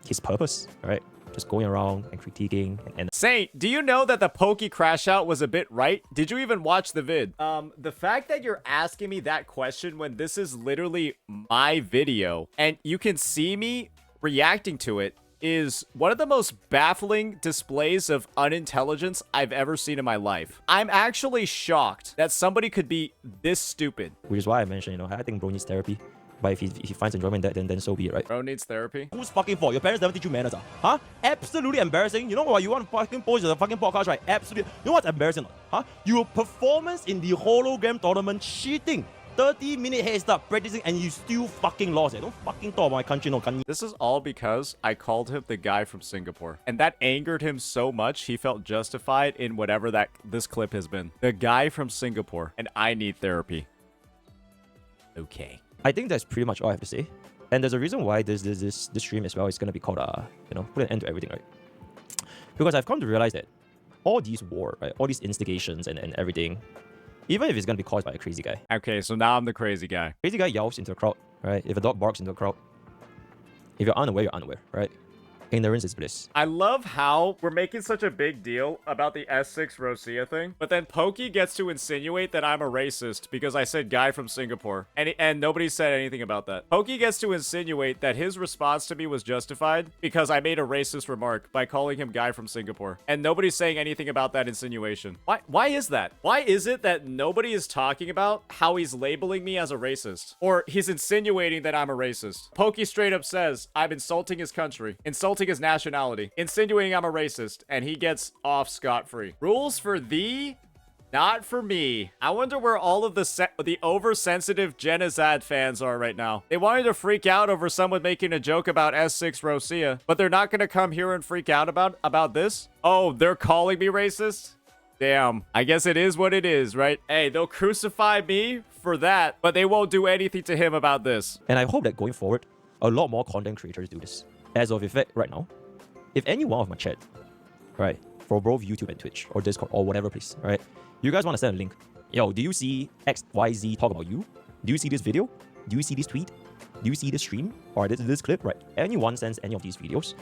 his purpose, right? Just going around and critiquing and Saint, do you know that the Pokke crash out was a bit right? Did you even watch the vid? The fact that you're asking me that question when this is literally my video and you can see me reacting to it is one of the most baffling displays of unintelligence I've ever seen in my life. I'm actually shocked that somebody could be this stupid. which is why I mentioned, you know, I think bro needs therapy. But if he finds enjoyment in that, then so be it, right? Bro needs therapy. Whose fucking fault? Your parents never teach you manners, ah? Huh? Absolutely embarrassing. You know what? You want to fucking post the fucking podcast, right? Absolutely. You know what's embarrassing? Huh? Your performance in the hologram tournament cheating. 30-minute head start practicing and you still fucking lost it. Don't fucking talk about my country, no country. This is all because I called him the guy from Singapore. And that angered him so much, he felt justified in whatever this clip has been. The guy from Singapore. And I need therapy. Okay. I think that's pretty much all I have to say. And there's a reason why this stream as well is gonna be called you know, put an end to everything, right? Because I've come to realize that all these war, right, all these instigations and everything, even if it's gonna be caused by a crazy guy. Okay, so now I'm the crazy guy. Crazy guy yells into a crowd, right? If a dog barks into a crowd, if you're unaware, you're unaware, right? Ignorance is bliss. I love how we're making such a big deal about the S6 Rosia thing, but then Pokke gets to insinuate that I'm a racist because I said guy from Singapore, and nobody said anything about that. Pokke gets to insinuate that his response to me was justified because I made a racist remark by calling him guy from Singapore, and nobody's saying anything about that insinuation. Why is that? Why is it that nobody is talking about how he's labeling me as a racist? Or he's insinuating that I'm a racist. Pokke straight up says I'm insulting his country, insulting his nationality, insinuating I'm a racist, and he gets off scot-free. Rules for thee, not for me. I wonder where all of the oversensitive Jenazad fans are right now. They wanted to freak out over someone making a joke about S6 Rosia, but they're not gonna come here and freak out about this? Oh, they're calling me racist? Damn, I guess it is what it is, right? Hey, they'll crucify me for that, but they won't do anything to him about this. And I hope that going forward, a lot more content creators do this. As of effect right now, if any one of my chat, right, for both YouTube and Twitch or Discord or whatever place, right, you guys want to send a link. Yo, do you see XYZ talk about you? Do you see this video? Do you see this tweet? Do you see this stream? Or this clip, right? Anyone sends any of these videos,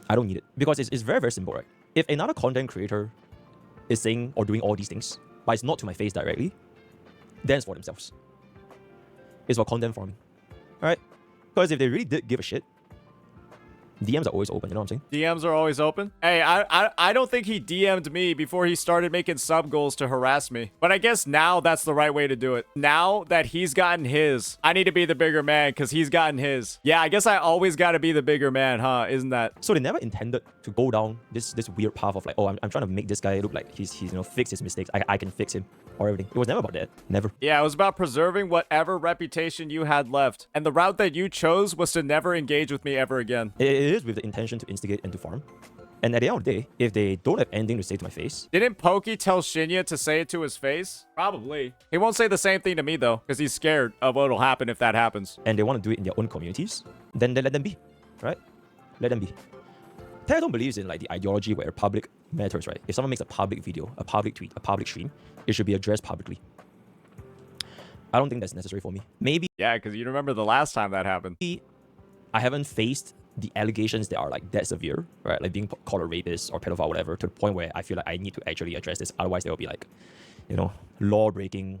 I don't need it. Because it's very, very simple, right? If another content creator is saying or doing all these things, but it's not to my face directly, then it's for themselves. It's for content farming, right? Because if they really did give a shit, DMs are always open, you know what I'm saying? DMs are always open? Hey, I don't think he DM'd me before he started making sub goals to harass me. But I guess now that's the right way to do it. Now that he's gotten his, I need to be the bigger man because he's gotten his. Yeah, I guess I always got to be the bigger man, huh? Isn't that? So they never intended to go down this weird path of like, oh, I'm trying to make this guy look like he's you know, fix his mistakes. I can fix him or everything. It was never about that. Never. Yeah, it was about preserving whatever reputation you had left. And the route that you chose was to never engage with me ever again. It is with the intention to instigate and to farm. And at the end of the day, if they don't have anything to say to my face... Didn't Pokke tell Shinya to say it to his face? Probably. He won't say the same thing to me, though, because he's scared of what'll happen if that happens. And they want to do it in their own communities, then let them be, right? Let them be. Tagton believes in like the ideology where public matters, right? If someone makes a public video, a public tweet, a public stream, it should be addressed publicly. I don't think that's necessary for me. Maybe... Yeah, because you remember the last time that happened. I haven't faced the allegations that are like that severe, right? Like being called a rapist or pedophile, whatever, to the point where I feel like I need to actually address this. Otherwise, there will be like, you know, law-breaking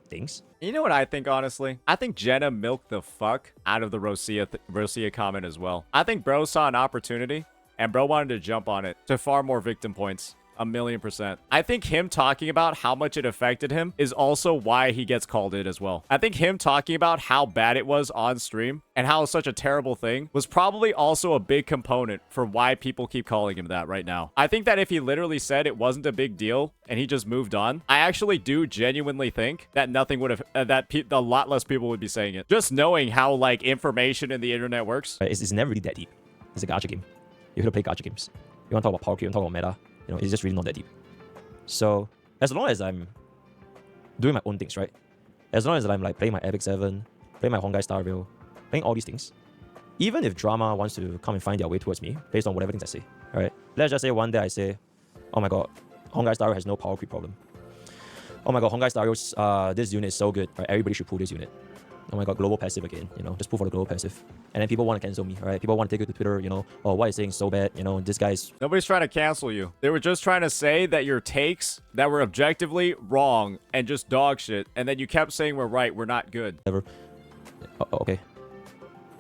things. You know what I think, honestly? I think Jenna milked the fuck out of the Rosia comment as well. I think bro saw an opportunity, and bro wanted to jump on it to far more victim points. 1,000,000%. I think him talking about how much it affected him is also why he gets called in as well. I think him talking about how bad it was on stream and how it's such a terrible thing was probably also a big component for why people keep calling him that right now. I think that if he literally said it wasn't a big deal and he just moved on, I actually do genuinely think that nothing would have, a lot less people would be saying it. Just knowing how like information in the internet works. It's never really that deep. It's a gacha game. You're here to play gacha games. You want to talk about Pokke, you want to talk about meta. You know, it's just really not that deep. So, as long as I'm doing my own things, right? As long as I'm like playing my Epic 7, playing my Hongai Star Rail, playing all these things, even if drama wants to come and find their way towards me based on whatever things I say, alright? Let's just say one day I say, oh my god, Hongai Star Rail has no power creep problem. Oh my god, Hongai Star Rail's, this unit is so good, right? Everybody should pull this unit. Oh my god, global passive again, you know, just pull for the global passive. And then people want to cancel me, right? People want to take it to Twitter, you know, oh, why is saying so bad, you know, this guy's... Nobody's trying to cancel you. They were just trying to say that your takes that were objectively wrong and just dog shit, and then you kept saying we're right, we're not good. Never. Okay.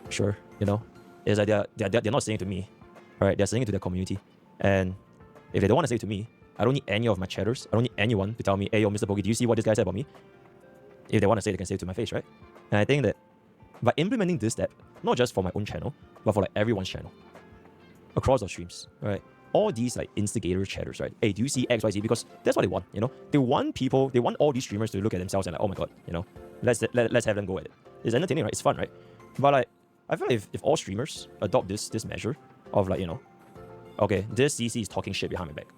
Sure, you know, it's like they're not saying it to me, right? They're saying it to their community. And if they don't want to say it to me, I don't need any of my chatters. I don't need anyone to tell me, hey, yo, MrPokke, do you see what this guy said about me? If they want to say it, they can say it to my face, right? And I think that by implementing this step, not just for my own channel, but for like everyone's channel, across our streams, right? All these like instigator chatters, right? Hey, do you see X, Y, Z? Because that's what they want, you know? They want all these streamers to look at themselves and like, oh my god, you know, let's have them go at it. It's entertaining, right? It's fun, right? But like, I feel like if all streamers adopt this measure of like, you know, okay, this CC is talking shit behind my back.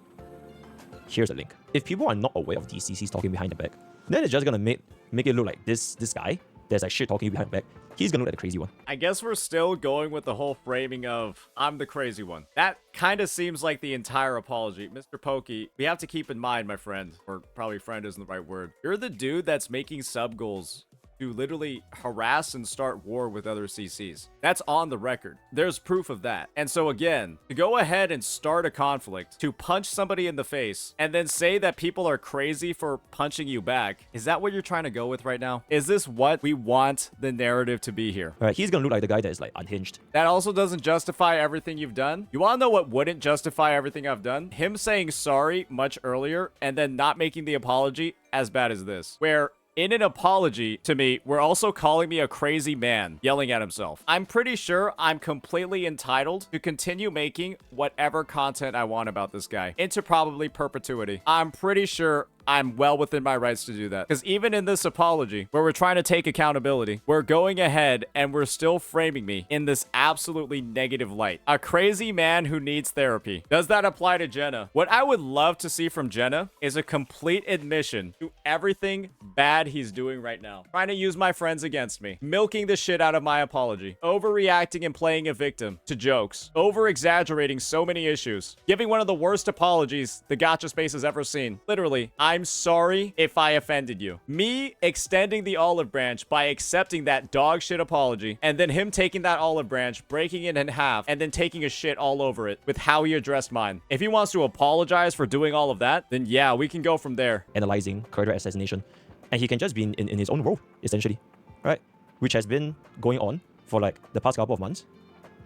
Here's a link. If people are not aware of these CCs talking behind the back, then it's just gonna make it look like this guy there's like shit talking behind the back. He's gonna look like the crazy one. I guess we're still going with the whole framing of I'm the crazy one. That kind of seems like the entire apology. MrPokke, we have to keep in mind, my friend, or probably friend isn't the right word. You're the dude that's making sub goals to literally harass and start war with other CCs. That's on the record. There's proof of that. And so again, to go ahead and start a conflict, to punch somebody in the face, and then say that people are crazy for punching you back, is that what you're trying to go with right now? Is this what we want the narrative to be here? All right, he's gonna look like the guy that is like unhinged. That also doesn't justify everything you've done. You wanna know what wouldn't justify everything I've done? Him saying sorry much earlier and then not making the apology as bad as this, where in an apology to me, we're also calling me a crazy man, yelling at himself. I'm pretty sure I'm completely entitled to continue making whatever content I want about this guy into probably perpetuity. I'm pretty sure I'm well within my rights to do that. Because even in this apology, where we're trying to take accountability, we're going ahead and we're still framing me in this absolutely negative light. A crazy man who needs therapy. Does that apply to Jenna? What I would love to see from Jenna is a complete admission to everything bad he's doing right now. Trying to use my friends against me. Milking the shit out of my apology. Overreacting and playing a victim to jokes. Over-exaggerating so many issues. Giving one of the worst apologies the gacha space has ever seen. Literally, I'm sorry if I offended you. Me extending the olive branch by accepting that dog shit apology, and then him taking that olive branch, breaking it in half, and then taking a shit all over it with how he addressed mine. If he wants to apologize for doing all of that, then yeah, we can go from there. Analyzing character assassination. And he can just be in his own world, essentially. Right? Which has been going on for like the past couple of months.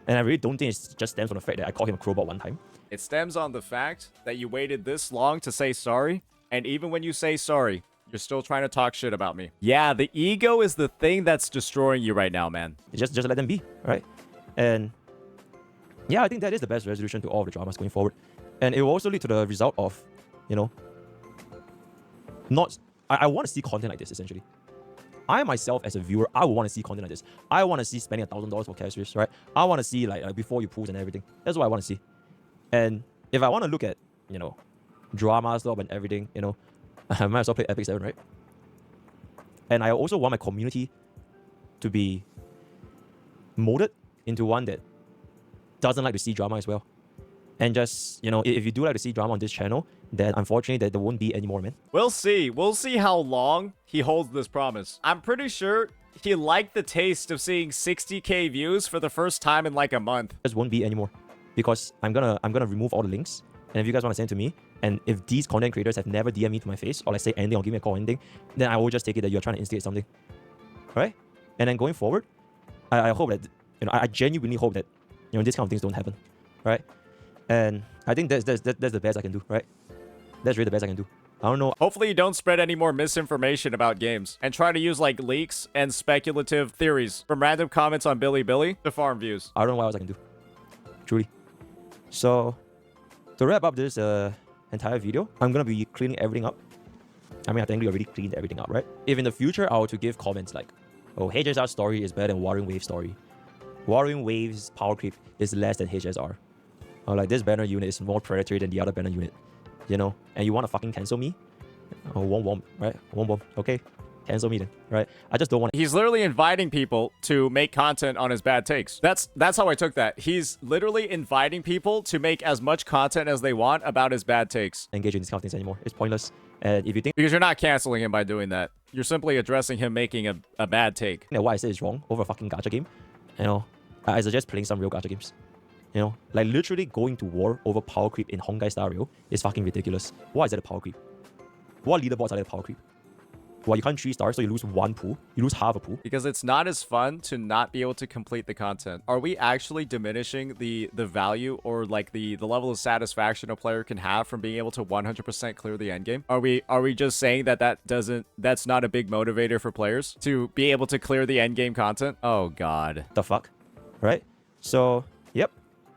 And I really don't think it just stems from the fact that I called him a crowbot one time. It stems on the fact that you waited this long to say sorry. And even when you say sorry, you're still trying to talk shit about me. Yeah, the ego is the thing that's destroying you right now, man. Just let them be, right? And yeah, I think that is the best resolution to all of the dramas going forward. And it will also lead to the result of, you know, I want to see content like this, essentially. I myself, as a viewer, I would want to see content like this. I want to see spending $1,000 for characters, right? I want to see like before you pools and everything. That's what I want to see. And if I want to look at, you know, drama stuff and everything, you know, I might as well play Epic 7, right? And I also want my community to be molded into one that doesn't like to see drama as well. And just, you know, if you do like to see drama on this channel, then unfortunately there won't be any more, man. We'll see. We'll see how long he holds this promise. I'm pretty sure he liked the taste of seeing 60k views for the first time in like a month. There won't be any more because I'm gonna remove all the links. And if you guys want to send to me, And if these content creators have never DM me to my face or like say anything or give me a call or anything, then I will just take it that you're trying to instigate something. Right? And then going forward, I hope that, I genuinely hope that, these kind of things don't happen. Right? And I think that's the best I can do, right? That's really the best I can do. I don't know. Hopefully you don't spread any more misinformation about games and try to use like leaks and speculative theories from random comments on Billy to farm views. I don't know what else I can do. Truly. So, to wrap up this entire video, I'm going to be cleaning everything up. I mean, I technically already cleaned everything up, right? If in the future I were to give comments like, oh, HSR story is better than Warring Wave story. Warring Wave's power creep is less than HSR. Or like this banner unit is more predatory than the other banner unit. And you want to fucking cancel me? Oh, womp, right? Womp, okay. Cancel me then, right? I just don't want to. He's literally inviting people to make content on his bad takes. That's how I took that. He's literally inviting people to make as much content as they want about his bad takes. Engage in these kind of things anymore. It's pointless. And if you think... Because you're not canceling him by doing that. You're simply addressing him making a bad take. What I say is wrong over a fucking gacha game. I suggest playing some real gacha games. Like literally going to war over power creep in Honkai Star Rail is fucking ridiculous. Why is that a power creep? What leaderboards are that a power creep? Well, you can't 3 stars, so you lose 1 pool. You lose half a pool. Because it's not as fun to not be able to complete the content. Are we actually diminishing the value or like the level of satisfaction a player can have from being able to 100% clear the endgame? Are we just saying that's not a big motivator for players to be able to clear the endgame content? Oh god. The fuck? Right? So, yep.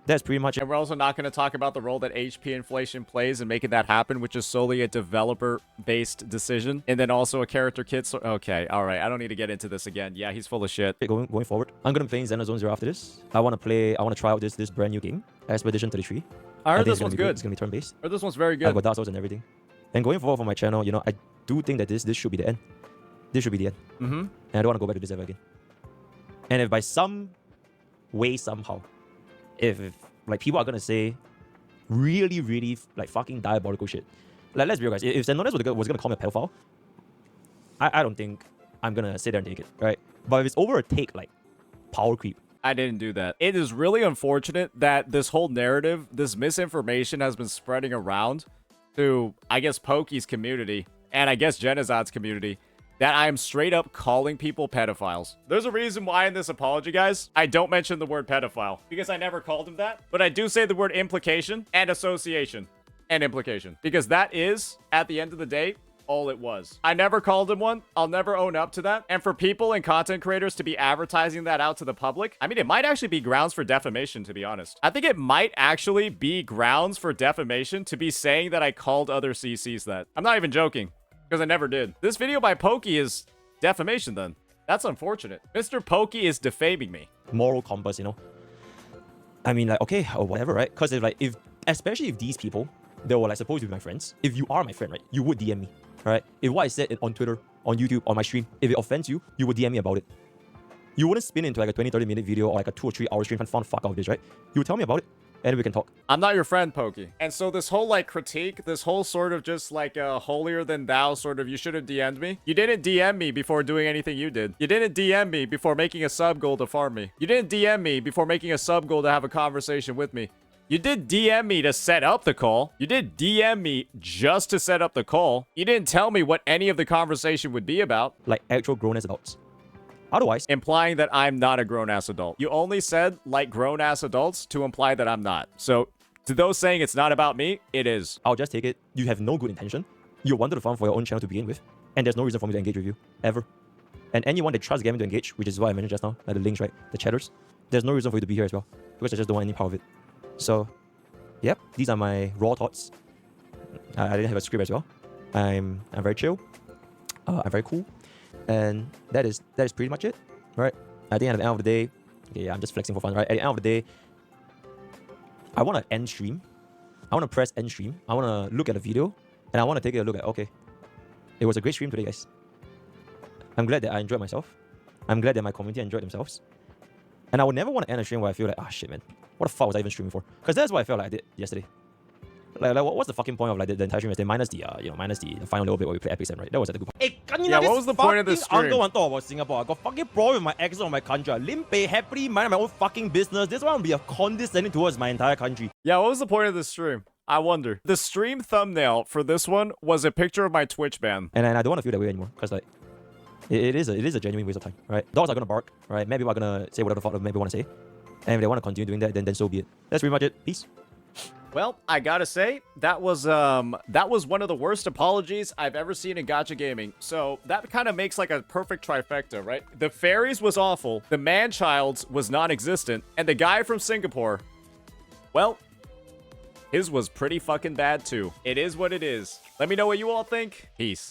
That's pretty much it. And we're also not going to talk about the role that HP inflation plays in making that happen, which is solely a developer-based decision. And then also a character kit. So, okay, all right. I don't need to get into this again. Yeah, he's full of shit. Going forward, I'm going to play Jenazad 0 after this. I want to try out this brand new game, Expedition 33. I heard this one's good. It's going to be turn-based. I heard this one's very good. I got Dark Souls and everything. And going forward for my channel, I do think that this should be the end. This should be the end. And I don't want to go back to this ever again. And if by some way, somehow, if like people are gonna say really, really like fucking diabolical shit. Like let's be real, guys. If Xenones was gonna call me a pedophile, I don't think I'm gonna sit there and take it, right? But if it's over a take like power creep, I didn't do that. It is really unfortunate that this whole narrative, this misinformation has been spreading around to, I guess, Pokke's community and I guess Jenazad's community, that I am straight up calling people pedophiles. There's a reason why in this apology, guys, I don't mention the word pedophile, because I never called him that, but I do say the word implication and association and implication, because that is, at the end of the day, all it was. I never called him one. I'll never own up to that. And for people and content creators to be advertising that out to the public, I mean, it might actually be grounds for defamation, to be honest. I think it might actually be grounds for defamation to be saying that I called other CCs that. I'm not even joking. Because I never did. This video by Pokke is defamation then. That's unfortunate. MrPokke is defaming me. Moral compass, I mean, like, okay, or whatever, right? Because especially if these people, they were like supposed to be my friends. If you are my friend, right, you would DM me, right? If what I said on Twitter, on YouTube, on my stream, if it offends you, you would DM me about it. You wouldn't spin into like a 20-30 minute video or like a 2 or 3 hour stream and find fuck out of this, right? You would tell me about it. And we can talk. I'm not your friend, Pokke. And so this whole like critique, this whole sort of just like a holier than thou sort of, you should have DM'd me. You didn't DM me before doing anything you did. You didn't DM me before making a sub goal to farm me. You didn't DM me before making a sub goal to have a conversation with me. You did DM me to set up the call. You did DM me just to set up the call. You didn't tell me what any of the conversation would be about. Like actual grown-ass adults. Otherwise, implying that I'm not a grown-ass adult. You only said like grown-ass adults to imply that I'm not. So to those saying it's not about me, it is. I'll just take it. You have no good intention. You wanted to farm for your own channel to begin with. And there's no reason for me to engage with you. Ever. And anyone that trusts gaming to engage, which is what I mentioned just now, like the links, right? The chatters. There's no reason for you to be here as well. Because I just don't want any part of it. So, yep. These are my raw thoughts. I didn't have a script as well. I'm very chill. I'm very cool. And that is pretty much it, right? I think at the end of the day, okay, yeah, I'm just flexing for fun, right? At the end of the day, I want to end stream. I want to press end stream. I want to look at the video, and I want to take a look at, okay, it was a great stream today, guys. I'm glad that I enjoyed myself. I'm glad that my community enjoyed themselves. And I would never want to end a stream where I feel like, ah, shit, man, what the fuck was I even streaming for? Because that's what I felt like I did yesterday. Like what's the fucking point of like the entire stream yesterday? Minus the final little bit where we play Epic Sim, right? That was at the good part. Yeah, what was the point of this stream? Uncle want to talk about Singapore. I got fucking problem with my accent on my country. Limpe happily minding my own fucking business. This one will be a condescending towards my entire country. Yeah, what was the point of this stream? I wonder. The stream thumbnail for this one was a picture of my Twitch ban. And I don't want to feel that way anymore, because like, it is a genuine waste of time, right? Dogs are gonna bark, right? Maybe we're gonna say whatever the fuck maybe want to say. And if they want to continue doing that, then so be it. That's pretty much it. Peace. Well, I gotta say, that was one of the worst apologies I've ever seen in gacha gaming. So that kind of makes like a perfect trifecta, right? The fairies was awful, the man-child's was non-existent, and the guy from Singapore, well, his was pretty fucking bad too. It is what it is. Let me know what you all think. Peace.